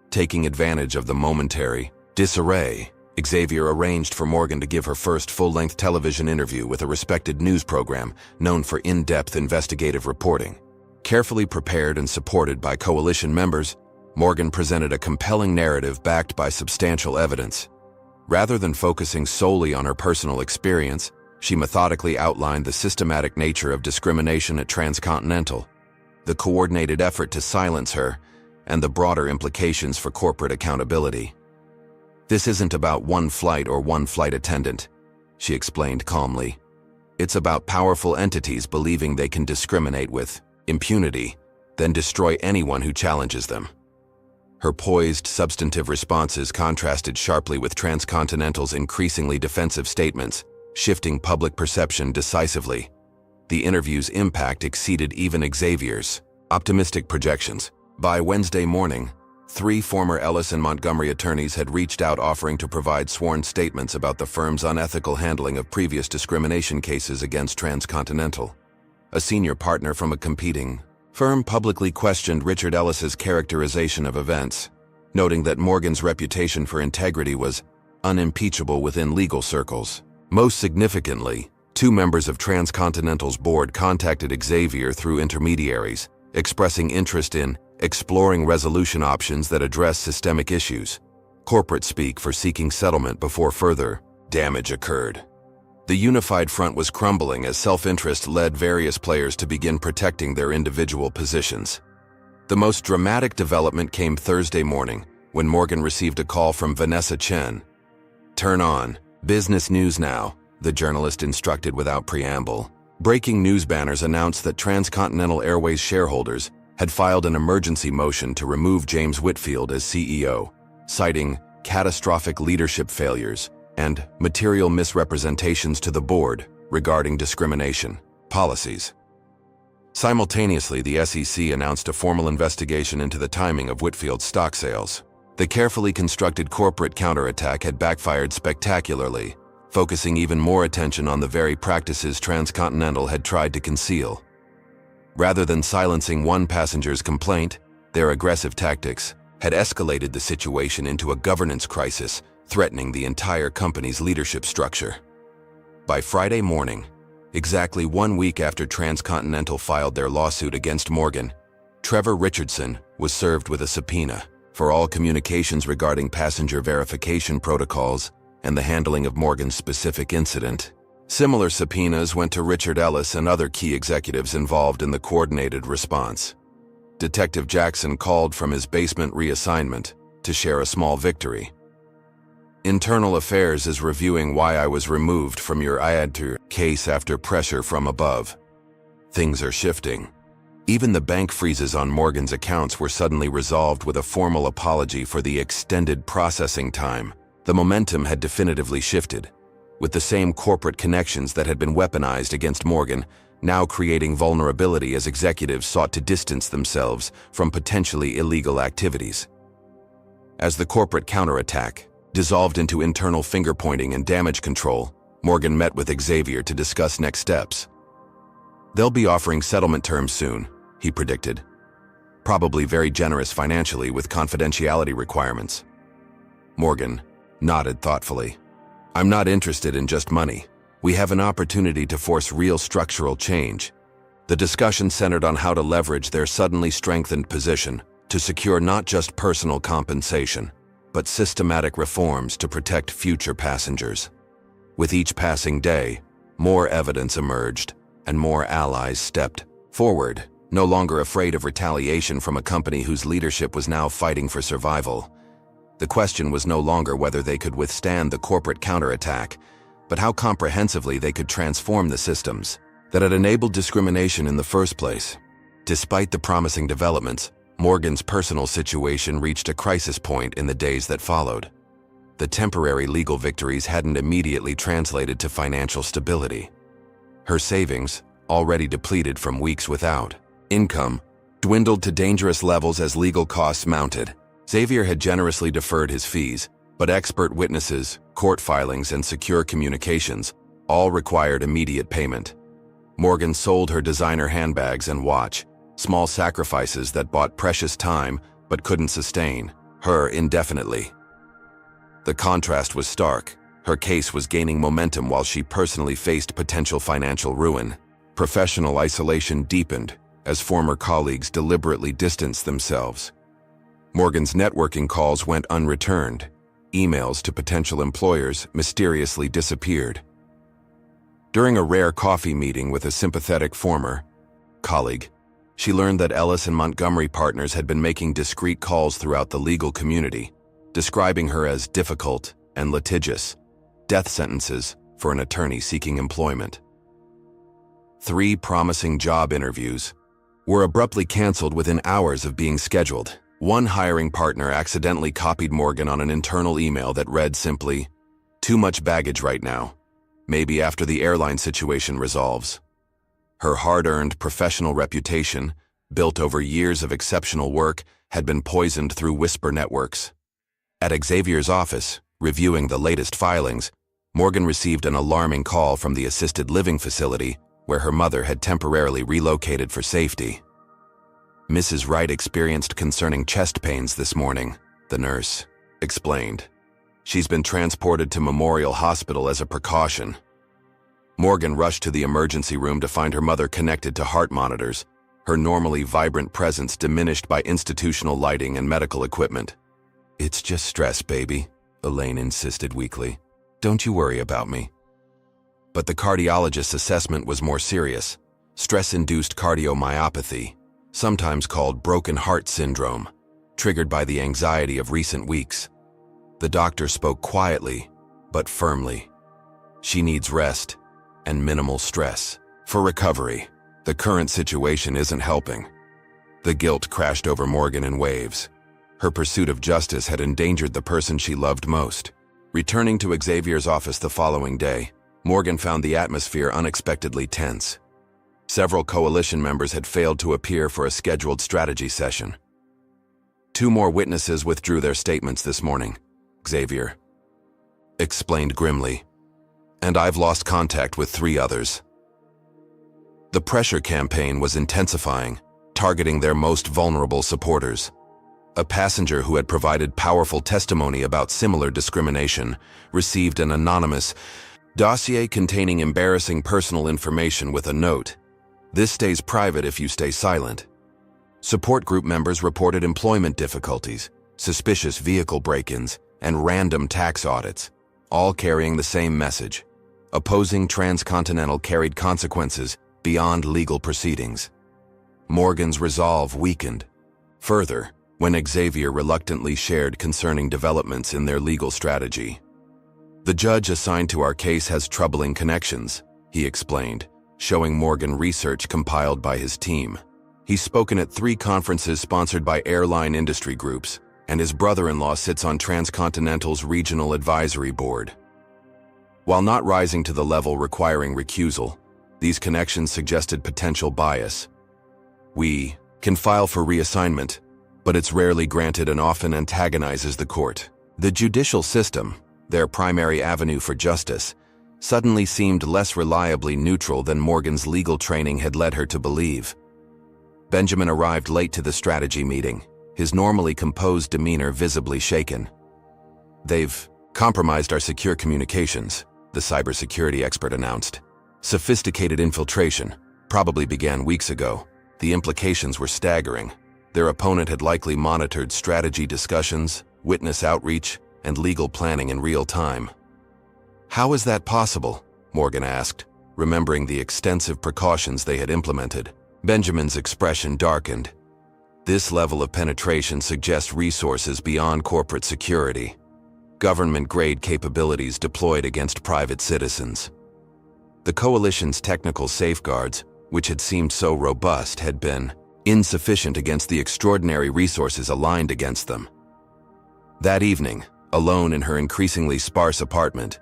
Taking advantage of the momentary disarray, Xavier arranged for Morgan to give her first full-length television interview with a respected news program known for in-depth investigative reporting. Carefully prepared and supported by coalition members, Morgan presented a compelling narrative backed by substantial evidence. Rather than focusing solely on her personal experience, she methodically outlined the systematic nature of discrimination at Transcontinental, the coordinated effort to silence her, and the broader implications for corporate accountability. "This isn't about one flight or one flight attendant," she explained calmly. "It's about powerful entities believing they can discriminate with impunity, then destroy anyone who challenges them." Her poised, substantive responses contrasted sharply with Transcontinental's increasingly defensive statements, shifting public perception decisively. The interview's impact exceeded even Xavier's optimistic projections. By Wednesday morning, 3 former Ellis and Montgomery attorneys had reached out offering to provide sworn statements about the firm's unethical handling of previous discrimination cases against Transcontinental. A senior partner from a competing firm publicly questioned Richard Ellis's characterization of events, noting that Morgan's reputation for integrity was unimpeachable within legal circles. Most significantly, 2 members of Transcontinental's board contacted Xavier through intermediaries, expressing interest in exploring resolution options that address systemic issues, corporate speak for seeking settlement before further damage occurred. The unified front was crumbling as self-interest led various players to begin protecting their individual positions. The most dramatic development came Thursday morning when Morgan received a call from Vanessa Chen. "Turn on Business News now," the journalist instructed without preamble. Breaking news banners announced that Transcontinental Airways shareholders had filed an emergency motion to remove James Whitfield as CEO, citing catastrophic leadership failures and material misrepresentations to the board regarding discrimination policies. Simultaneously, the SEC announced a formal investigation into the timing of Whitfield's stock sales. The carefully constructed corporate counterattack had backfired spectacularly, focusing even more attention on the very practices Transcontinental had tried to conceal. Rather than silencing one passenger's complaint, their aggressive tactics had escalated the situation into a governance crisis, threatening the entire company's leadership structure. By Friday morning, exactly 1 week after Transcontinental filed their lawsuit against Morgan, Trevor Richardson was served with a subpoena for all communications regarding passenger verification protocols and the handling of Morgan's specific incident. Similar subpoenas went to Richard Ellis and other key executives involved in the coordinated response. Detective Jackson called from his basement reassignment to share a small victory. "Internal Affairs is reviewing why I was removed from your IADTR case after pressure from above. Things are shifting." Even the bank freezes on Morgan's accounts were suddenly resolved with a formal apology for the extended processing time. The momentum had definitively shifted, with the same corporate connections that had been weaponized against Morgan now creating vulnerability as executives sought to distance themselves from potentially illegal activities. As the corporate counterattack dissolved into internal finger-pointing and damage control, Morgan met with Xavier to discuss next steps. "They'll be offering settlement terms soon," he predicted. "Probably very generous financially with confidentiality requirements." Morgan nodded thoughtfully. "I'm not interested in just money. We have an opportunity to force real structural change." The discussion centered on how to leverage their suddenly strengthened position to secure not just personal compensation, but systematic reforms to protect future passengers. With each passing day, more evidence emerged, and more allies stepped forward, no longer afraid of retaliation from a company whose leadership was now fighting for survival. The question was no longer whether they could withstand the corporate counterattack, but how comprehensively they could transform the systems that had enabled discrimination in the first place. Despite the promising developments, Morgan's personal situation reached a crisis point in the days that followed. the temporary legal victories hadn't immediately translated to financial stability. Her savings, already depleted from weeks without income, dwindled to dangerous levels as legal costs mounted. Xavier had generously deferred his fees, but expert witnesses, court filings, and secure communications all required immediate payment. Morgan sold her designer handbags and watch, small sacrifices that bought precious time but couldn't sustain her indefinitely. The contrast was stark. Her case was gaining momentum while she personally faced potential financial ruin. Professional isolation deepened as former colleagues deliberately distanced themselves. Morgan's networking calls went unreturned. Emails to potential employers mysteriously disappeared. During a rare coffee meeting with a sympathetic former colleague, she learned that Ellis and Montgomery partners had been making discreet calls throughout the legal community, describing her as difficult and litigious, death sentences for an attorney seeking employment. 3 promising job interviews were abruptly canceled within hours of being scheduled. One hiring partner accidentally copied Morgan on an internal email that read simply, "Too much baggage right now. Maybe after the airline situation resolves." Her hard-earned professional reputation, built over years of exceptional work, had been poisoned through whisper networks. At Xavier's office, reviewing the latest filings, Morgan received an alarming call from the assisted living facility where her mother had temporarily relocated for safety. "Mrs. Wright experienced concerning chest pains this morning," the nurse explained. "She's been transported to Memorial Hospital as a precaution." Morgan rushed to the emergency room to find her mother connected to heart monitors, her normally vibrant presence diminished by institutional lighting and medical equipment. "It's just stress, baby," Elaine insisted weakly. "Don't you worry about me." But the cardiologist's assessment was more serious: stress-induced cardiomyopathy, sometimes called broken heart syndrome, triggered by the anxiety of recent weeks. The doctor spoke quietly, but firmly. "She needs rest and minimal stress for recovery. The current situation isn't helping." The guilt crashed over Morgan in waves. Her pursuit of justice had endangered the person she loved most. Returning to Xavier's office the following day, Morgan found the atmosphere unexpectedly tense. Several coalition members had failed to appear for a scheduled strategy session. 2 more witnesses withdrew their statements this morning, Xavier explained grimly. "And I've lost contact with 3 others." The pressure campaign was intensifying, targeting their most vulnerable supporters. A passenger who had provided powerful testimony about similar discrimination received an anonymous dossier containing embarrassing personal information with a note, "This stays private if you stay silent." Support group members reported employment difficulties, suspicious vehicle break-ins, and random tax audits, all carrying the same message: opposing Transcontinental carried consequences beyond legal proceedings. Morgan's resolve weakened further when Xavier reluctantly shared concerning developments in their legal strategy. "The judge assigned to our case has troubling connections," he explained, showing Morgan research compiled by his team. He's spoken at 3 conferences sponsored by airline industry groups, and his brother-in-law sits on Transcontinental's Regional Advisory Board. While not rising to the level requiring recusal, these connections suggested potential bias. "We can file for reassignment, but it's rarely granted and often antagonizes the court." The judicial system, their primary avenue for justice, suddenly seemed less reliably neutral than Morgan's legal training had led her to believe. Benjamin arrived late to the strategy meeting, his normally composed demeanor visibly shaken. "They've compromised our secure communications," the cybersecurity expert announced. "Sophisticated infiltration probably began weeks ago. The implications were staggering. Their opponent had likely monitored strategy discussions, witness outreach, and legal planning in real time." "How is that possible?" Morgan asked, remembering the extensive precautions they had implemented. Benjamin's expression darkened. "This level of penetration suggests resources beyond corporate security. Government-grade capabilities deployed against private citizens." The coalition's technical safeguards, which had seemed so robust, had been insufficient against the extraordinary resources aligned against them. That evening, Alone in her increasingly sparse apartment,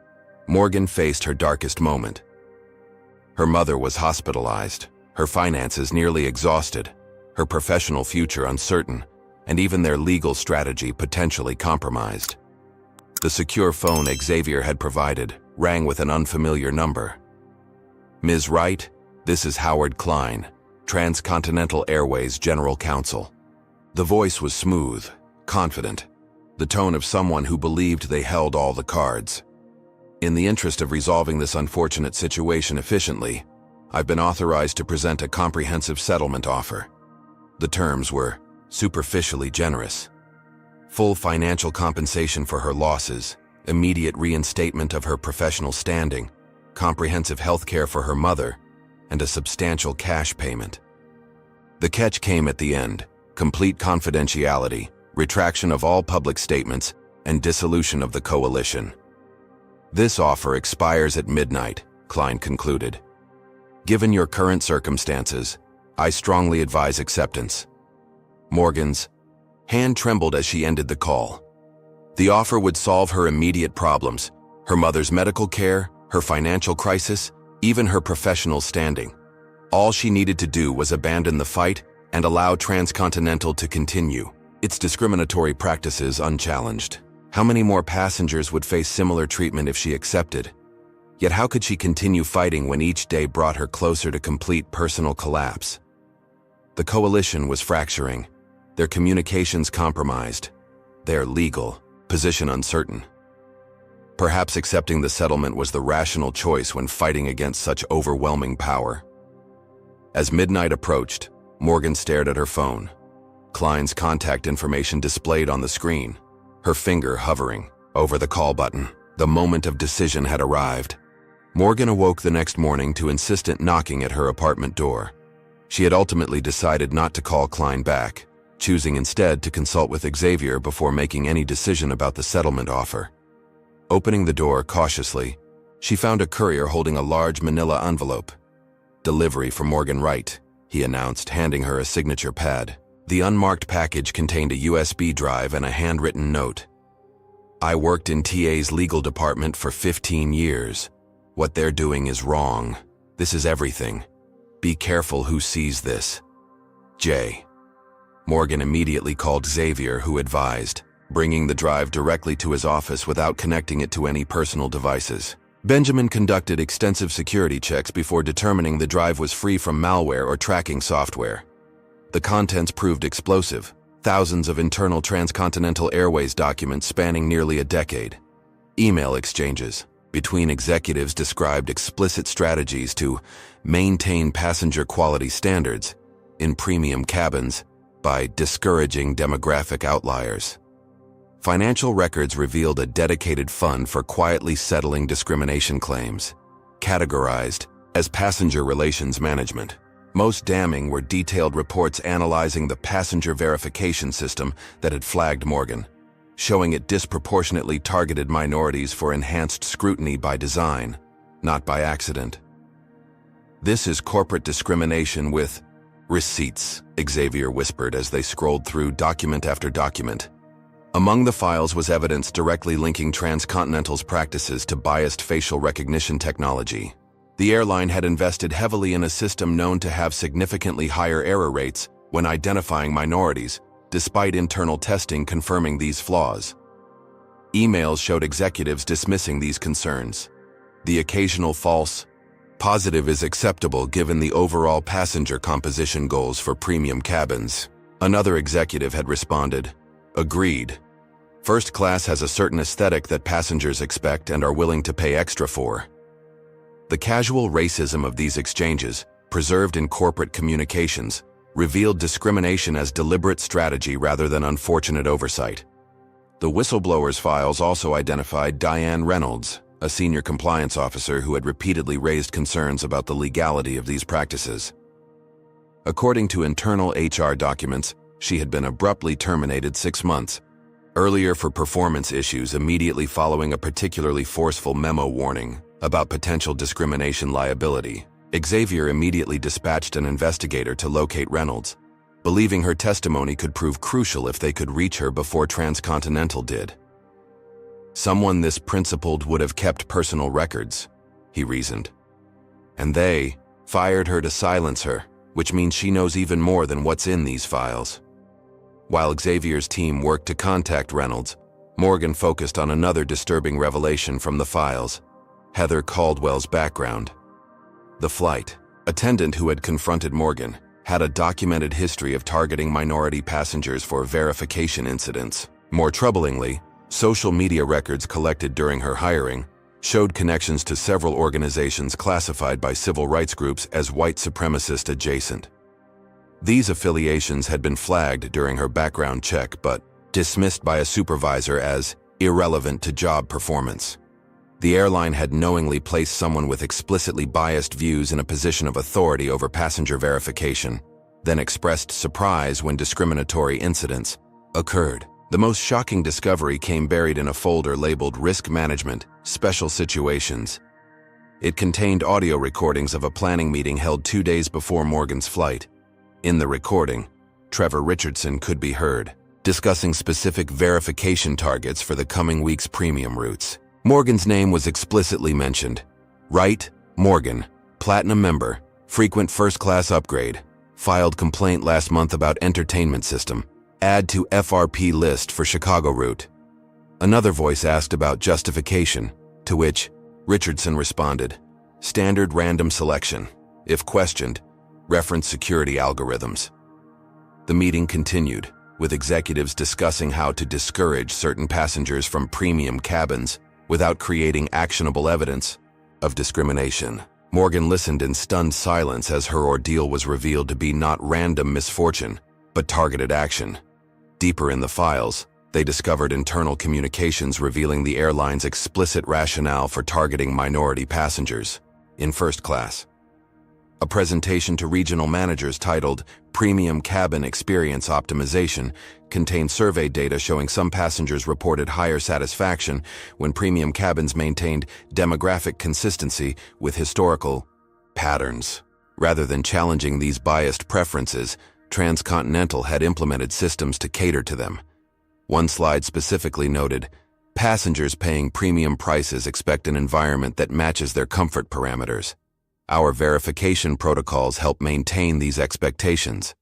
Morgan faced her darkest moment. Her mother was hospitalized, her finances nearly exhausted, her professional future uncertain, and even their legal strategy potentially compromised. The secure phone Xavier had provided rang with an unfamiliar number. "Ms. Wright, this is Howard Klein, Transcontinental Airways General Counsel." The voice was smooth, confident, the tone of someone who believed they held all the cards. "In the interest of resolving this unfortunate situation efficiently, I've been authorized to present a comprehensive settlement offer." The terms were superficially generous. Full financial compensation for her losses, immediate reinstatement of her professional standing, comprehensive health care for her mother, and a substantial cash payment. The catch came at the end: complete confidentiality, retraction of all public statements, and dissolution of the coalition. "This offer expires at midnight," Klein concluded. "Given your current circumstances, I strongly advise acceptance." Morgan's hand trembled as she ended the call. The offer would solve her immediate problems: her mother's medical care, her financial crisis, even her professional standing. All she needed to do was abandon the fight and allow Transcontinental to continue its discriminatory practices unchallenged. How many more passengers would face similar treatment if she accepted? Yet how could she continue fighting when each day brought her closer to complete personal collapse? The coalition was fracturing, their communications compromised, their legal position uncertain. Perhaps accepting the settlement was the rational choice when fighting against such overwhelming power. As midnight approached, Morgan stared at her phone. Klein's contact information displayed on the screen, her finger hovering over the call button. The moment of decision had arrived. Morgan awoke the next morning to insistent knocking at her apartment door. She had ultimately decided not to call Klein back, choosing instead to consult with Xavier before making any decision about the settlement offer. Opening the door cautiously, she found a courier holding a large manila envelope. "Delivery for Morgan Wright," he announced, handing her a signature pad. The unmarked package contained a USB drive and a handwritten note. "I worked in TA's legal department for 15 years. What they're doing is wrong. This is everything. Be careful who sees this. J." Morgan immediately called Xavier, who advised, bringing the drive directly to his office without connecting it to any personal devices. Benjamin conducted extensive security checks before determining the drive was free from malware or tracking software. The contents proved explosive: thousands of internal Transcontinental Airways documents spanning nearly a decade. Email exchanges between executives described explicit strategies to maintain passenger quality standards in premium cabins by discouraging demographic outliers. Financial records revealed a dedicated fund for quietly settling discrimination claims, categorized as passenger relations management. Most damning were detailed reports analyzing the passenger verification system that had flagged Morgan, showing it disproportionately targeted minorities for enhanced scrutiny by design, not by accident. "This is corporate discrimination with receipts," Xavier whispered as they scrolled through document after document. Among the files was evidence directly linking Transcontinental's practices to biased facial recognition technology. The airline had invested heavily in a system known to have significantly higher error rates when identifying minorities, despite internal testing confirming these flaws. Emails showed executives dismissing these concerns. The occasional false positive is acceptable given the overall passenger composition goals for premium cabins. Another executive had responded, "Agreed. First class has a certain aesthetic that passengers expect and are willing to pay extra for." The casual racism of these exchanges, preserved in corporate communications, revealed discrimination as deliberate strategy rather than unfortunate oversight. The whistleblower's files also identified Diane Reynolds, a senior compliance officer who had repeatedly raised concerns about the legality of these practices. According to internal HR documents, she had been abruptly terminated 6 months earlier for performance issues immediately following a particularly forceful memo warning about potential discrimination liability. Xavier immediately dispatched an investigator to locate Reynolds, believing her testimony could prove crucial if they could reach her before Transcontinental did. Someone this principled would have kept personal records, he reasoned. And they fired her to silence her, which means she knows even more than what's in these files. While Xavier's team worked to contact Reynolds, Morgan focused on another disturbing revelation from the files: Heather Caldwell's background. The flight attendant who had confronted Morgan had a documented history of targeting minority passengers for verification incidents. More troublingly, social media records collected during her hiring showed connections to several organizations classified by civil rights groups as white supremacist adjacent. These affiliations had been flagged during her background check but dismissed by a supervisor as irrelevant to job performance. The airline had knowingly placed someone with explicitly biased views in a position of authority over passenger verification, then expressed surprise when discriminatory incidents occurred. The most shocking discovery came buried in a folder labeled Risk Management, Special Situations. It contained audio recordings of a planning meeting held 2 days before Morgan's flight. In the recording, Trevor Richardson could be heard discussing specific verification targets for the coming week's premium routes. Morgan's name was explicitly mentioned. Wright, Morgan, Platinum member, frequent first-class upgrade, filed complaint last month about entertainment system. Add to FRP list for Chicago route. Another voice asked about justification, to which Richardson responded, standard random selection. If questioned, reference security algorithms. The meeting continued, with executives discussing how to discourage certain passengers from premium cabins without creating actionable evidence of discrimination. Morgan listened in stunned silence as her ordeal was revealed to be not random misfortune, but targeted action. Deeper in the files, they discovered internal communications revealing the airline's explicit rationale for targeting minority passengers in first class. A presentation to regional managers titled Premium Cabin Experience Optimization contained survey data showing some passengers reported higher satisfaction when premium cabins maintained demographic consistency with historical patterns. Rather than challenging these biased preferences, Transcontinental had implemented systems to cater to them. One slide specifically noted, passengers paying premium prices expect an environment that matches their comfort parameters. Our verification protocols help maintain these expectations.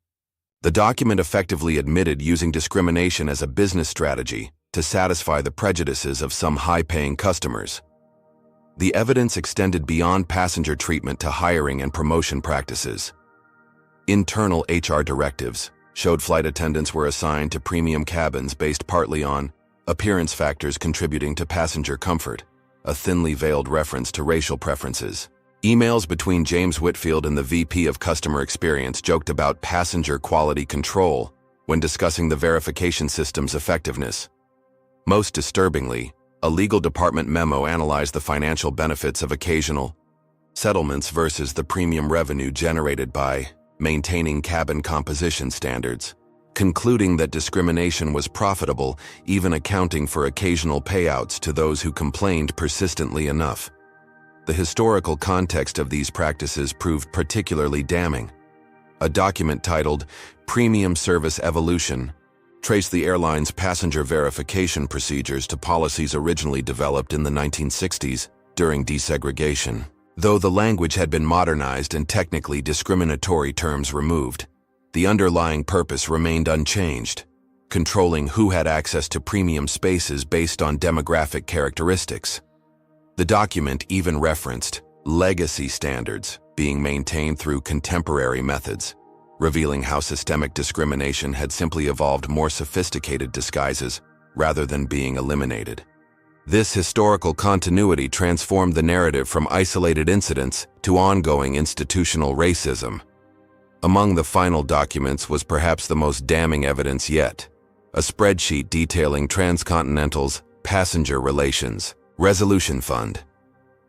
The document effectively admitted using discrimination as a business strategy to satisfy the prejudices of some high-paying customers. The evidence extended beyond passenger treatment to hiring and promotion practices. Internal HR directives showed flight attendants were assigned to premium cabins based partly on appearance factors contributing to passenger comfort, a thinly veiled reference to racial preferences. Emails between James Whitfield and the VP of Customer Experience joked about passenger quality control when discussing the verification system's effectiveness. Most disturbingly, a legal department memo analyzed the financial benefits of occasional settlements versus the premium revenue generated by maintaining cabin composition standards, concluding that discrimination was profitable, even accounting for occasional payouts to those who complained persistently enough. The historical context of these practices proved particularly damning. A document titled Premium Service Evolution traced the airline's passenger verification procedures to policies originally developed in the 1960s during desegregation. Though the language had been modernized and technically discriminatory terms removed, the underlying purpose remained unchanged, controlling who had access to premium spaces based on demographic characteristics. The document even referenced legacy standards being maintained through contemporary methods, revealing how systemic discrimination had simply evolved more sophisticated disguises rather than being eliminated. This historical continuity transformed the narrative from isolated incidents to ongoing institutional racism. Among the final documents was perhaps the most damning evidence yet, a spreadsheet detailing Transcontinental's passenger relations resolution fund.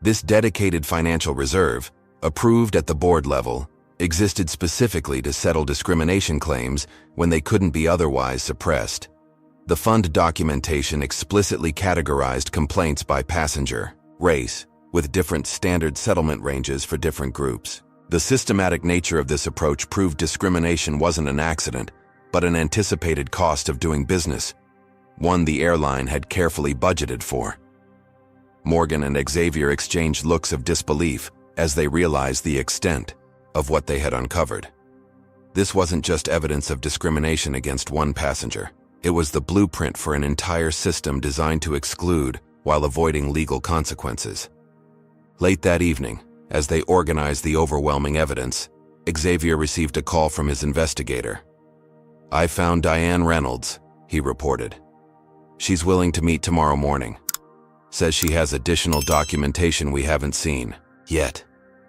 This dedicated financial reserve, approved at the board level, existed specifically to settle discrimination claims when they couldn't be otherwise suppressed. The fund documentation explicitly categorized complaints by passenger, race, with different standard settlement ranges for different groups. The systematic nature of this approach proved discrimination wasn't an accident, but an anticipated cost of doing business. one the airline had carefully budgeted for. Morgan and Xavier exchanged looks of disbelief as they realized the extent of what they had uncovered. This wasn't just evidence of discrimination against one passenger. It was the blueprint for an entire system designed to exclude while avoiding legal consequences. Late that evening, as they organized the overwhelming evidence, Xavier received a call from his investigator. "I found Diane Reynolds," he reported. "She's willing to meet tomorrow morning. Says she has additional documentation we haven't seen yet."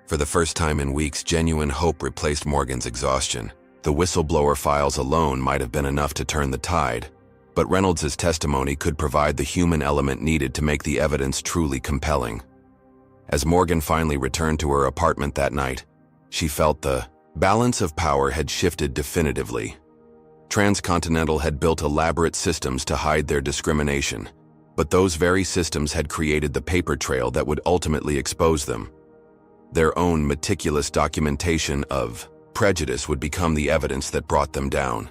For the first time in weeks, genuine hope replaced Morgan's exhaustion. The whistleblower files alone might have been enough to turn the tide, but Reynolds' testimony could provide the human element needed to make the evidence truly compelling. As Morgan finally returned to her apartment that night, she felt the balance of power had shifted definitively. Transcontinental had built elaborate systems to hide their discrimination, but those very systems had created the paper trail that would ultimately expose them. Their own meticulous documentation of prejudice would become the evidence that brought them down.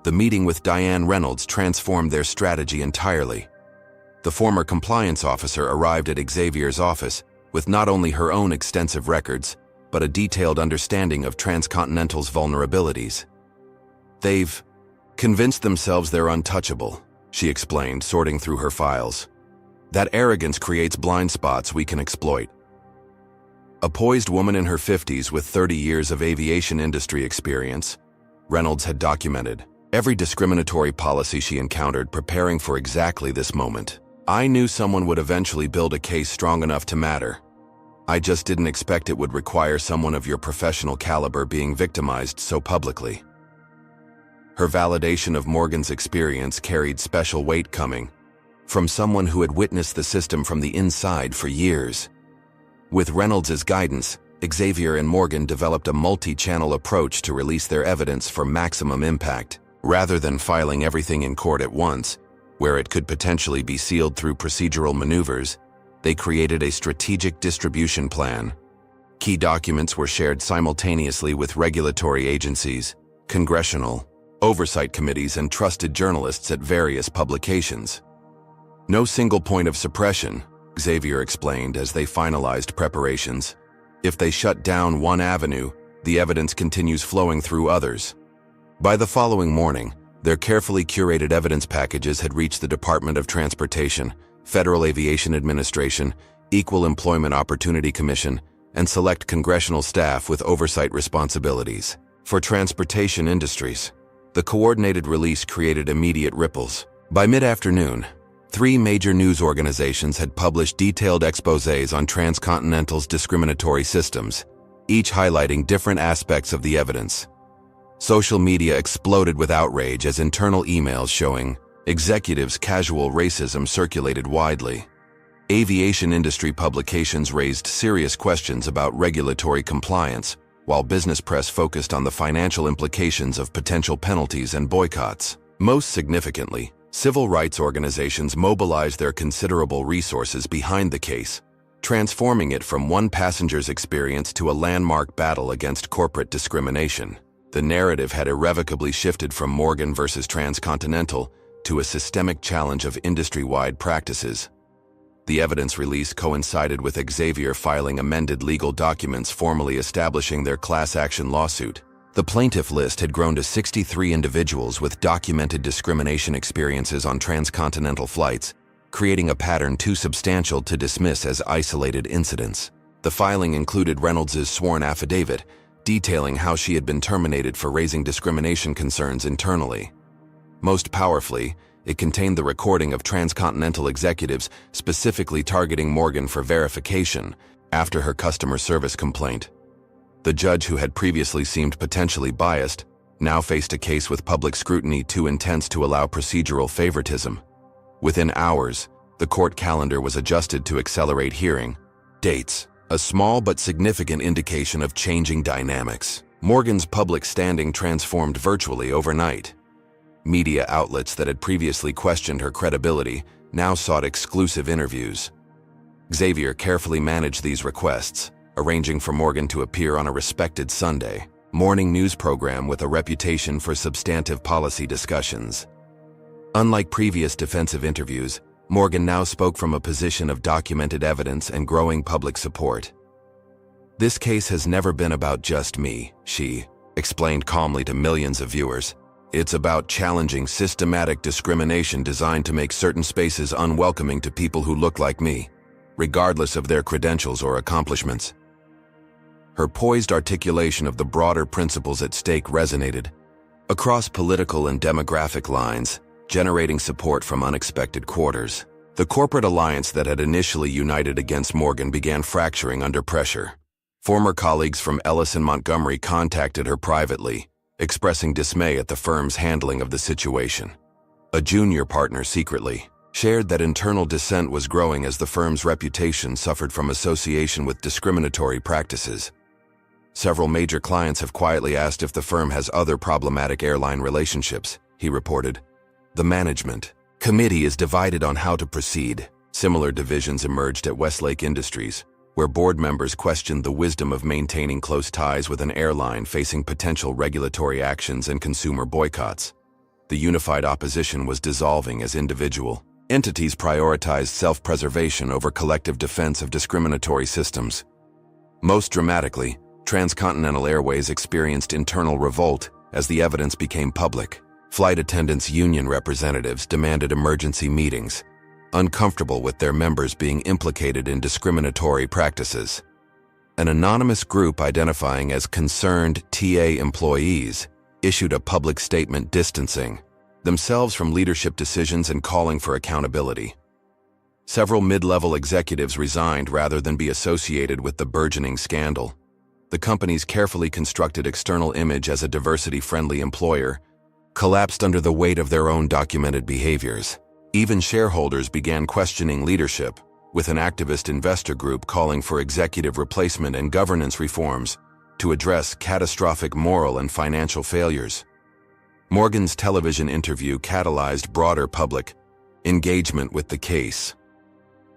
The meeting with Diane Reynolds transformed their strategy entirely. The former compliance officer arrived at Xavier's office with not only her own extensive records, but a detailed understanding of Transcontinental's vulnerabilities. "They've convinced themselves they're untouchable," she explained, sorting through her files. "That arrogance creates blind spots we can exploit." A poised woman in her 50s with 30 years of aviation industry experience, Reynolds had documented every discriminatory policy she encountered, preparing for exactly this moment. "I knew someone would eventually build a case strong enough to matter. I just didn't expect it would require someone of your professional caliber being victimized so publicly." Her validation of Morgan's experience carried special weight, coming from someone who had witnessed the system from the inside for years. With Reynolds' guidance, Xavier and Morgan developed a multi-channel approach to release their evidence for maximum impact. Rather than filing everything in court at once, where it could potentially be sealed through procedural maneuvers, they created a strategic distribution plan. Key documents were shared simultaneously with regulatory agencies, congressional oversight committees, and trusted journalists at various publications. "No single point of suppression," Xavier explained as they finalized preparations. "If they shut down one avenue, the evidence continues flowing through others." By the following morning, their carefully curated evidence packages had reached the Department of Transportation, Federal Aviation Administration, Equal Employment Opportunity Commission, and select congressional staff with oversight responsibilities. For transportation industries, the coordinated release created immediate ripples. By mid-afternoon, 3 major news organizations had published detailed exposés on Transcontinental's discriminatory systems, each highlighting different aspects of the evidence. Social media exploded with outrage as internal emails showing executives' casual racism circulated widely. Aviation industry publications raised serious questions about regulatory compliance, while business press focused on the financial implications of potential penalties and boycotts. Most significantly, civil rights organizations mobilized their considerable resources behind the case, transforming it from one passenger's experience to a landmark battle against corporate discrimination. The narrative had irrevocably shifted from Morgan versus Transcontinental to a systemic challenge of industry-wide practices. The evidence release coincided with Xavier filing amended legal documents formally establishing their class action lawsuit. The plaintiff list had grown to 63 individuals with documented discrimination experiences on transcontinental flights, creating a pattern too substantial to dismiss as isolated incidents. The filing included Reynolds' sworn affidavit, detailing how she had been terminated for raising discrimination concerns internally. Most powerfully, it contained the recording of transcontinental executives specifically targeting Morgan for verification after her customer service complaint. The judge, who had previously seemed potentially biased, now faced a case with public scrutiny too intense to allow procedural favoritism. Within hours, the court calendar was adjusted to accelerate hearing dates, a small but significant indication of changing dynamics. Morgan's public standing transformed virtually overnight. Media outlets that had previously questioned her credibility now sought exclusive interviews. Xavier carefully managed these requests, arranging for Morgan to appear on a respected Sunday morning news program with a reputation for substantive policy discussions. Unlike previous defensive interviews, Morgan now spoke from a position of documented evidence and growing public support. "This case has never been about just me," she explained calmly to millions of viewers. "It's about challenging systematic discrimination designed to make certain spaces unwelcoming to people who look like me, regardless of their credentials or accomplishments." Her poised articulation of the broader principles at stake resonated across political and demographic lines, generating support from unexpected quarters. The corporate alliance that had initially united against Morgan began fracturing under pressure. Former colleagues from Ellis and Montgomery contacted her privately, expressing dismay at the firm's handling of the situation. A junior partner secretly shared that internal dissent was growing as the firm's reputation suffered from association with discriminatory practices. "Several major clients have quietly asked if the firm has other problematic airline relationships," he reported. "The management committee is divided on how to proceed." Similar divisions emerged at Westlake Industries, where board members questioned the wisdom of maintaining close ties with an airline facing potential regulatory actions and consumer boycotts. The unified opposition was dissolving as individual entities prioritized self-preservation over collective defense of discriminatory systems. Most dramatically, Transcontinental Airways experienced internal revolt as the evidence became public. Flight attendants' union representatives demanded emergency meetings, uncomfortable with their members being implicated in discriminatory practices. An anonymous group identifying as concerned TA employees issued a public statement distancing themselves from leadership decisions and calling for accountability. Several mid-level executives resigned rather than be associated with the burgeoning scandal. The company's carefully constructed external image as a diversity-friendly employer collapsed under the weight of their own documented behaviors. Even shareholders began questioning leadership, with an activist investor group calling for executive replacement and governance reforms to address catastrophic moral and financial failures. Morgan's television interview catalyzed broader public engagement with the case.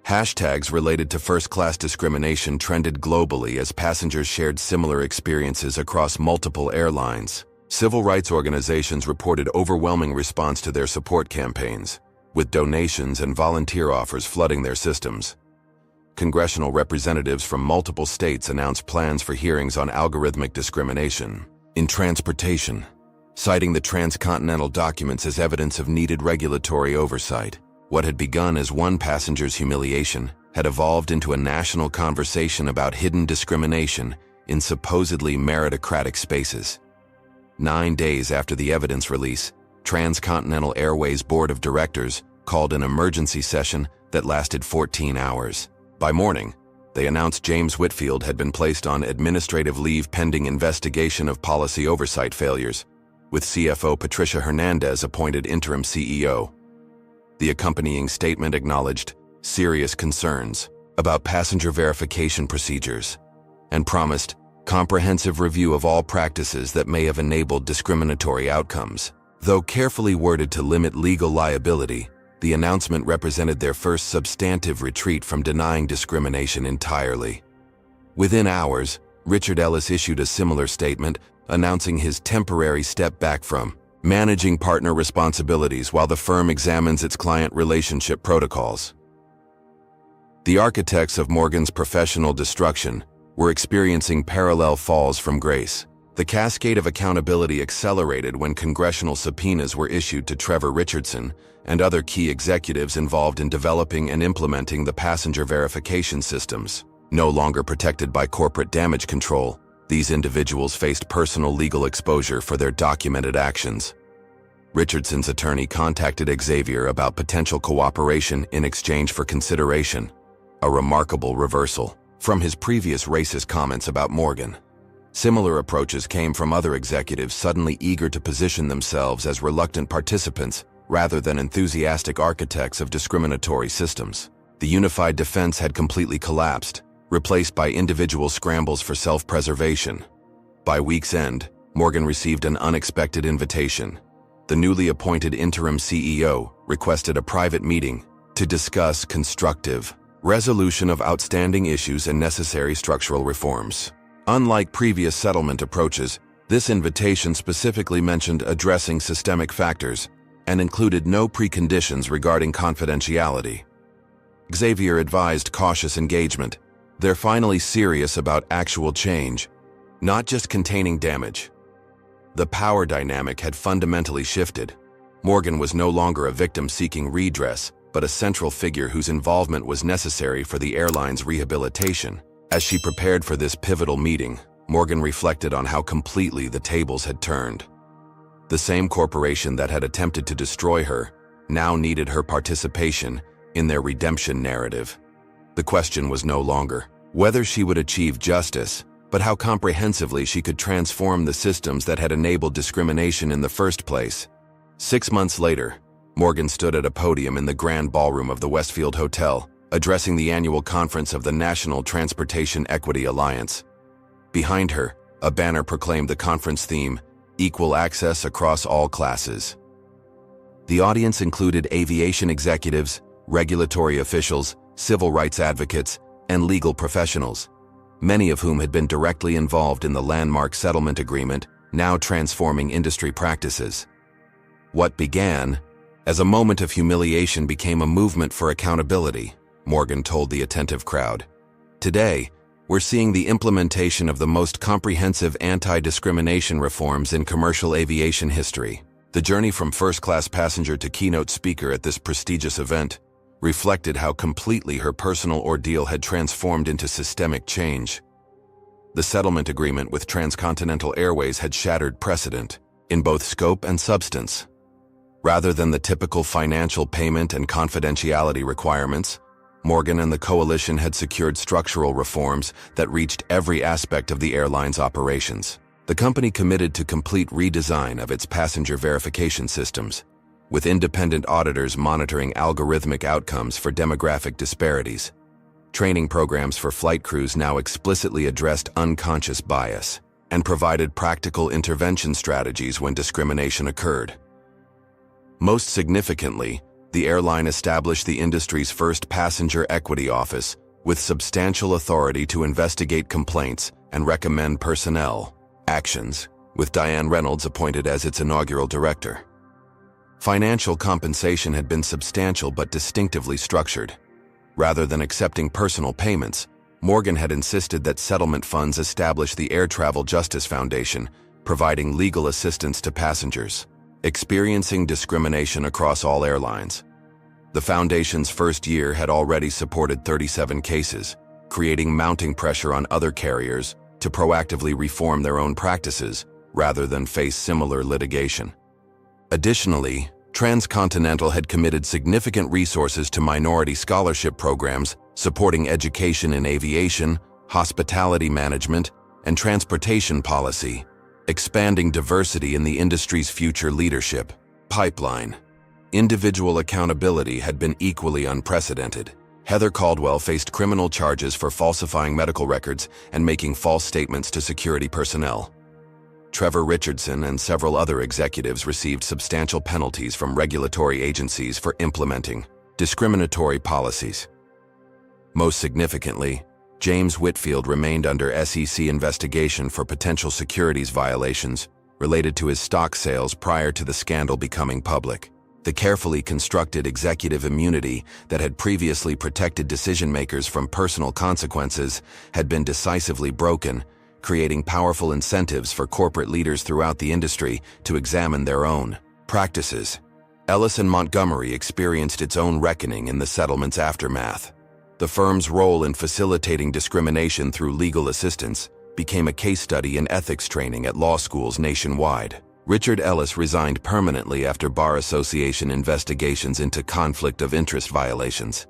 Hashtags related to first-class discrimination trended globally as passengers shared similar experiences across multiple airlines. Civil rights organizations reported overwhelming response to their support campaigns, with donations and volunteer offers flooding their systems. Congressional representatives from multiple states announced plans for hearings on algorithmic discrimination in transportation, citing the transcontinental documents as evidence of needed regulatory oversight. What had begun as one passenger's humiliation had evolved into a national conversation about hidden discrimination in supposedly meritocratic spaces. 9 days after the evidence release, Transcontinental Airways Board of Directors called an emergency session that lasted 14 hours. By morning, they announced James Whitfield had been placed on administrative leave pending investigation of policy oversight failures, with CFO Patricia Hernandez appointed interim CEO. The accompanying statement acknowledged serious concerns about passenger verification procedures and promised comprehensive review of all practices that may have enabled discriminatory outcomes. Though carefully worded to limit legal liability, the announcement represented their first substantive retreat from denying discrimination entirely. Within hours, Richard Ellis issued a similar statement, announcing his temporary step back from managing partner responsibilities while the firm examines its client relationship protocols. The architects of Morgan's professional destruction were experiencing parallel falls from grace. The cascade of accountability accelerated when congressional subpoenas were issued to Trevor Richardson and other key executives involved in developing and implementing the passenger verification systems. No longer protected by corporate damage control, these individuals faced personal legal exposure for their documented actions. Richardson's attorney contacted Xavier about potential cooperation in exchange for consideration, a remarkable reversal from his previous racist comments about Morgan. Similar approaches came from other executives suddenly eager to position themselves as reluctant participants rather than enthusiastic architects of discriminatory systems. The unified defense had completely collapsed, replaced by individual scrambles for self-preservation. By week's end, Morgan received an unexpected invitation. The newly appointed interim CEO requested a private meeting to discuss constructive resolution of outstanding issues and necessary structural reforms. Unlike previous settlement approaches, this invitation specifically mentioned addressing systemic factors and included no preconditions regarding confidentiality. Xavier advised cautious engagement. They're finally serious about actual change, not just containing damage. The power dynamic had fundamentally shifted. Morgan was no longer a victim seeking redress, but a central figure whose involvement was necessary for the airline's rehabilitation. As she prepared for this pivotal meeting, Morgan reflected on how completely the tables had turned. The same corporation that had attempted to destroy her now needed her participation in their redemption narrative. The question was no longer whether she would achieve justice, but how comprehensively she could transform the systems that had enabled discrimination in the first place. 6 months later, Morgan stood at a podium in the grand ballroom of the Westfield Hotel, addressing the annual conference of the National Transportation Equity Alliance. Behind her, a banner proclaimed the conference theme, Equal Access Across All Classes. The audience included aviation executives, regulatory officials, civil rights advocates, and legal professionals, many of whom had been directly involved in the landmark settlement agreement, now transforming industry practices. What began as a moment of humiliation became a movement for accountability, Morgan told the attentive crowd. Today, we're seeing the implementation of the most comprehensive anti-discrimination reforms in commercial aviation history. The journey from first-class passenger to keynote speaker at this prestigious event reflected how completely her personal ordeal had transformed into systemic change. The settlement agreement with Transcontinental Airways had shattered precedent, in both scope and substance. Rather than the typical financial payment and confidentiality requirements, Morgan and the coalition had secured structural reforms that reached every aspect of the airline's operations. The company committed to complete redesign of its passenger verification systems, with independent auditors monitoring algorithmic outcomes for demographic disparities. Training programs for flight crews now explicitly addressed unconscious bias and provided practical intervention strategies when discrimination occurred. Most significantly, the airline established the industry's first passenger equity office with substantial authority to investigate complaints and recommend personnel actions, with Diane Reynolds appointed as its inaugural director. Financial compensation had been substantial but distinctively structured. Rather than accepting personal payments, Morgan had insisted that settlement funds establish the Air Travel Justice Foundation, providing legal assistance to passengers experiencing discrimination across all airlines. The foundation's first year had already supported 37 cases, creating mounting pressure on other carriers to proactively reform their own practices rather than face similar litigation. Additionally, Transcontinental had committed significant resources to minority scholarship programs supporting education in aviation, hospitality management, and transportation policy, expanding diversity in the industry's future leadership pipeline. Individual accountability had been equally unprecedented. Heather Caldwell faced criminal charges for falsifying medical records and making false statements to security personnel. Trevor Richardson and several other executives received substantial penalties from regulatory agencies for implementing discriminatory policies. Most significantly, James Whitfield remained under SEC investigation for potential securities violations related to his stock sales prior to the scandal becoming public. The carefully constructed executive immunity that had previously protected decision-makers from personal consequences had been decisively broken, creating powerful incentives for corporate leaders throughout the industry to examine their own practices. Ellis and Montgomery experienced its own reckoning in the settlement's aftermath. The firm's role in facilitating discrimination through legal assistance became a case study in ethics training at law schools nationwide. Richard Ellis resigned permanently after Bar Association investigations into conflict of interest violations.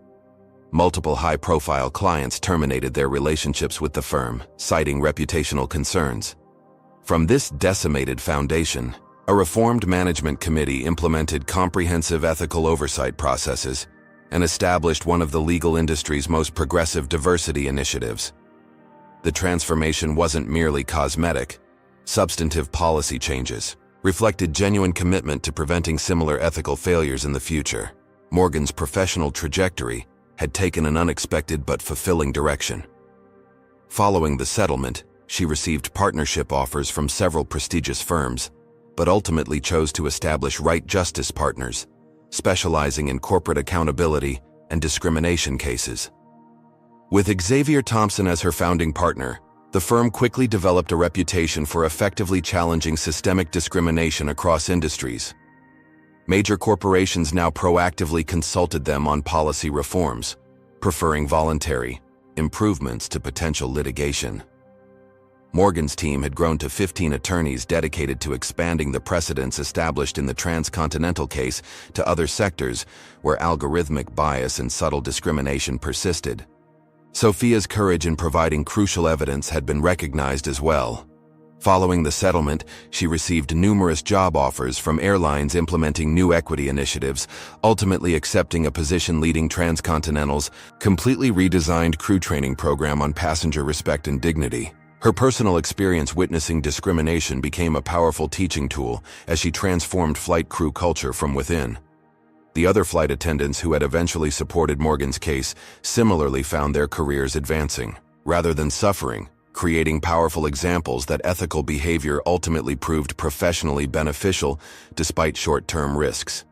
Multiple high-profile clients terminated their relationships with the firm, citing reputational concerns. From this decimated foundation, a reformed management committee implemented comprehensive ethical oversight processes and established one of the legal industry's most progressive diversity initiatives. The transformation wasn't merely cosmetic. Substantive policy changes reflected genuine commitment to preventing similar ethical failures in the future. Morgan's professional trajectory had taken an unexpected but fulfilling direction. Following the settlement, she received partnership offers from several prestigious firms, but ultimately chose to establish Right Justice Partners, specializing in corporate accountability and discrimination cases. With Xavier Thompson as her founding partner, the firm quickly developed a reputation for effectively challenging systemic discrimination across industries. Major corporations now proactively consulted them on policy reforms, preferring voluntary improvements to potential litigation. Morgan's team had grown to 15 attorneys dedicated to expanding the precedents established in the transcontinental case to other sectors where algorithmic bias and subtle discrimination persisted. Sophia's courage in providing crucial evidence had been recognized as well. Following the settlement, she received numerous job offers from airlines implementing new equity initiatives, ultimately accepting a position leading Transcontinental's completely redesigned crew training program on passenger respect and dignity. Her personal experience witnessing discrimination became a powerful teaching tool as she transformed flight crew culture from within. The other flight attendants who had eventually supported Morgan's case similarly found their careers advancing, rather than suffering, creating powerful examples that ethical behavior ultimately proved professionally beneficial despite short-term risks.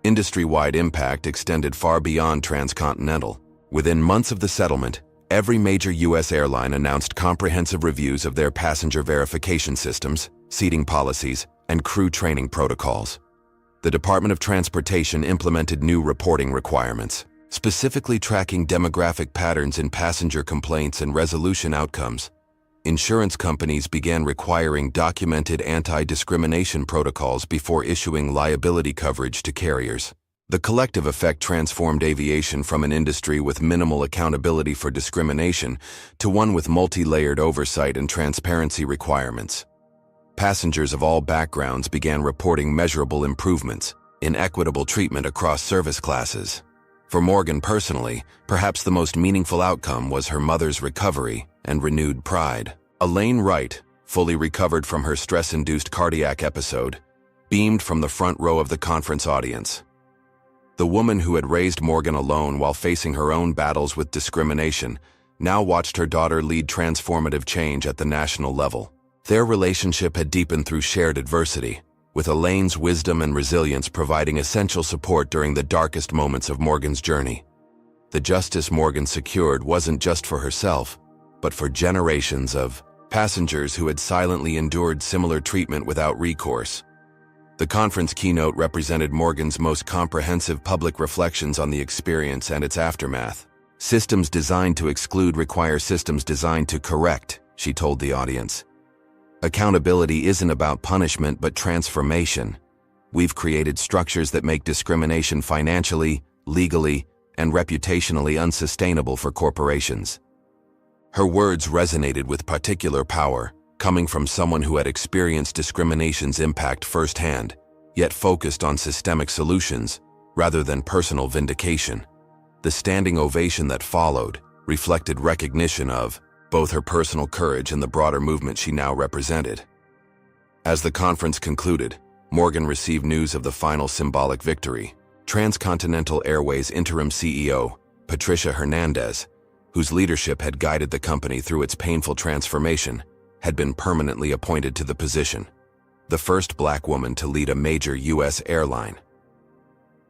Industry-wide impact extended far beyond Transcontinental. Within months of the settlement, every major U.S. airline announced comprehensive reviews of their passenger verification systems, seating policies, and crew training protocols. The Department of Transportation implemented new reporting requirements, specifically tracking demographic patterns in passenger complaints and resolution outcomes. Insurance companies began requiring documented anti-discrimination protocols before issuing liability coverage to carriers. The collective effect transformed aviation from an industry with minimal accountability for discrimination to one with multi-layered oversight and transparency requirements. Passengers of all backgrounds began reporting measurable improvements in equitable treatment across service classes. For Morgan personally, perhaps the most meaningful outcome was her mother's recovery and renewed pride. Elaine Wright, fully recovered from her stress-induced cardiac episode, beamed from the front row of the conference audience. The woman who had raised Morgan alone while facing her own battles with discrimination now watched her daughter lead transformative change at the national level. Their relationship had deepened through shared adversity, with Elaine's wisdom and resilience providing essential support during the darkest moments of Morgan's journey. The justice Morgan secured wasn't just for herself, but for generations of passengers who had silently endured similar treatment without recourse. The conference keynote represented Morgan's most comprehensive public reflections on the experience and its aftermath. "Systems designed to exclude require systems designed to correct," she told the audience. "Accountability isn't about punishment but transformation. We've created structures that make discrimination financially, legally, and reputationally unsustainable for corporations." Her words resonated with particular power, coming from someone who had experienced discrimination's impact firsthand, yet focused on systemic solutions rather than personal vindication. The standing ovation that followed reflected recognition of both her personal courage and the broader movement she now represented. As the conference concluded, Morgan received news of the final symbolic victory. Transcontinental Airways interim CEO, Patricia Hernandez, whose leadership had guided the company through its painful transformation, had been permanently appointed to the position, the first Black woman to lead a major U.S. airline.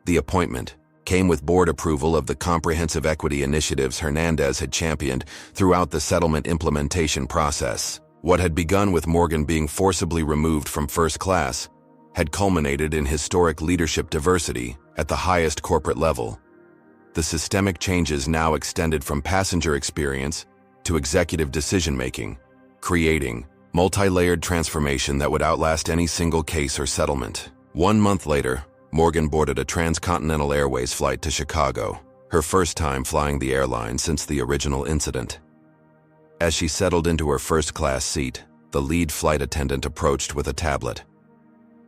The appointment came with board approval of the comprehensive equity initiatives Hernandez had championed throughout the settlement implementation process. What had begun with Morgan being forcibly removed from first class had culminated in historic leadership diversity at the highest corporate level. The systemic changes now extended from passenger experience to executive decision-making, creating multi-layered transformation that would outlast any single case or settlement. 1 month later, Morgan boarded a Transcontinental Airways flight to Chicago, her first time flying the airline since the original incident. As she settled into her first-class seat, the lead flight attendant approached with a tablet.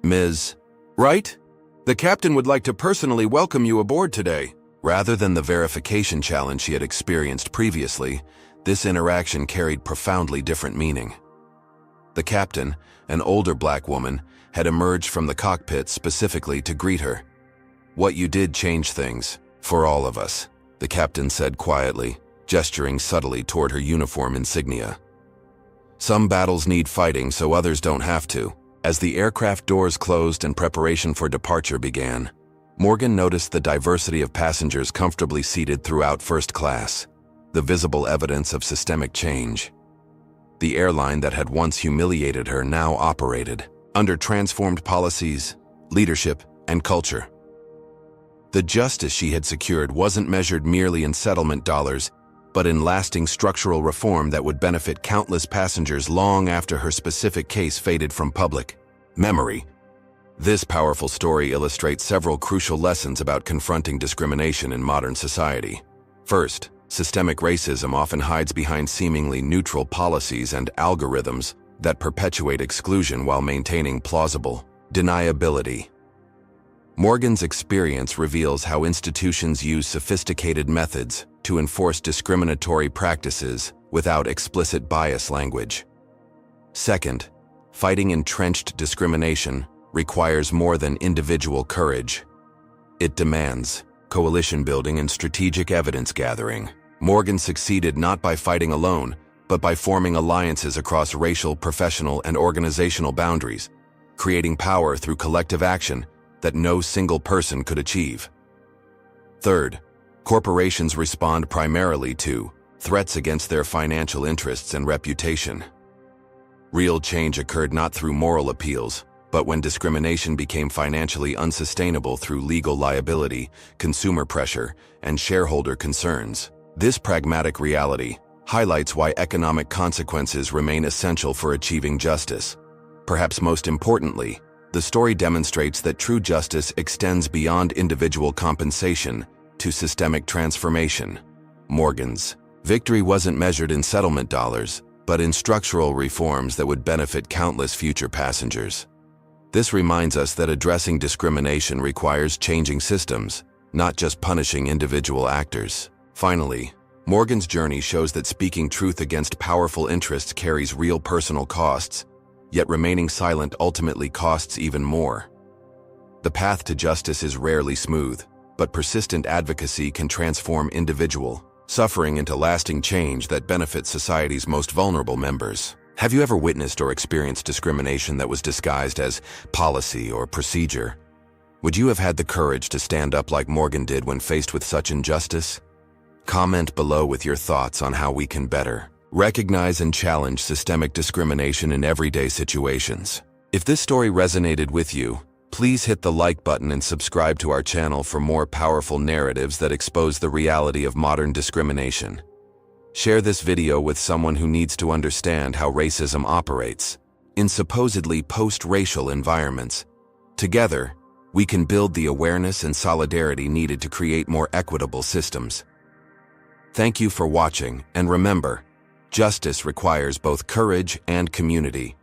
"Ms. Wright, the captain would like to personally welcome you aboard today." Rather than the verification challenge she had experienced previously, this interaction carried profoundly different meaning. The captain, an older Black woman, had emerged from the cockpit specifically to greet her. "What you did changed things, for all of us," the captain said quietly, gesturing subtly toward her uniform insignia. "Some battles need fighting so others don't have to, As the aircraft doors closed and preparation for departure began, Morgan noticed the diversity of passengers comfortably seated throughout first class, the visible evidence of systemic change. The airline that had once humiliated her now operated under transformed policies, leadership, and culture. The justice she had secured wasn't measured merely in settlement dollars, but in lasting structural reform that would benefit countless passengers long after her specific case faded from public memory. This powerful story illustrates several crucial lessons about confronting discrimination in modern society. First, systemic racism often hides behind seemingly neutral policies and algorithms that perpetuate exclusion while maintaining plausible deniability. Morgan's experience reveals how institutions use sophisticated methods to enforce discriminatory practices without explicit bias language. Second, fighting entrenched discrimination requires more than individual courage. It demands coalition building and strategic evidence gathering. Morgan succeeded not by fighting alone, but by forming alliances across racial, professional, and organizational boundaries, creating power through collective action that no single person could achieve. Third, corporations respond primarily to threats against their financial interests and reputation. Real change occurred not through moral appeals, but when discrimination became financially unsustainable through legal liability, consumer pressure, and shareholder concerns. This pragmatic reality highlights why economic consequences remain essential for achieving justice. Perhaps most importantly, the story demonstrates that true justice extends beyond individual compensation to systemic transformation. Morgan's victory wasn't measured in settlement dollars, but in structural reforms that would benefit countless future passengers. This reminds us that addressing discrimination requires changing systems, not just punishing individual actors. Finally, Morgan's journey shows that speaking truth against powerful interests carries real personal costs, yet remaining silent ultimately costs even more. The path to justice is rarely smooth, but persistent advocacy can transform individual suffering into lasting change that benefits society's most vulnerable members. Have you ever witnessed or experienced discrimination that was disguised as policy or procedure? Would you have had the courage to stand up like Morgan did when faced with such injustice? Comment below with your thoughts on how we can better recognize and challenge systemic discrimination in everyday situations. If this story resonated with you, please hit the like button and subscribe to our channel for more powerful narratives that expose the reality of modern discrimination. Share this video with someone who needs to understand how racism operates in supposedly post-racial environments. Together, we can build the awareness and solidarity needed to create more equitable systems. Thank you for watching, and remember, justice requires both courage and community.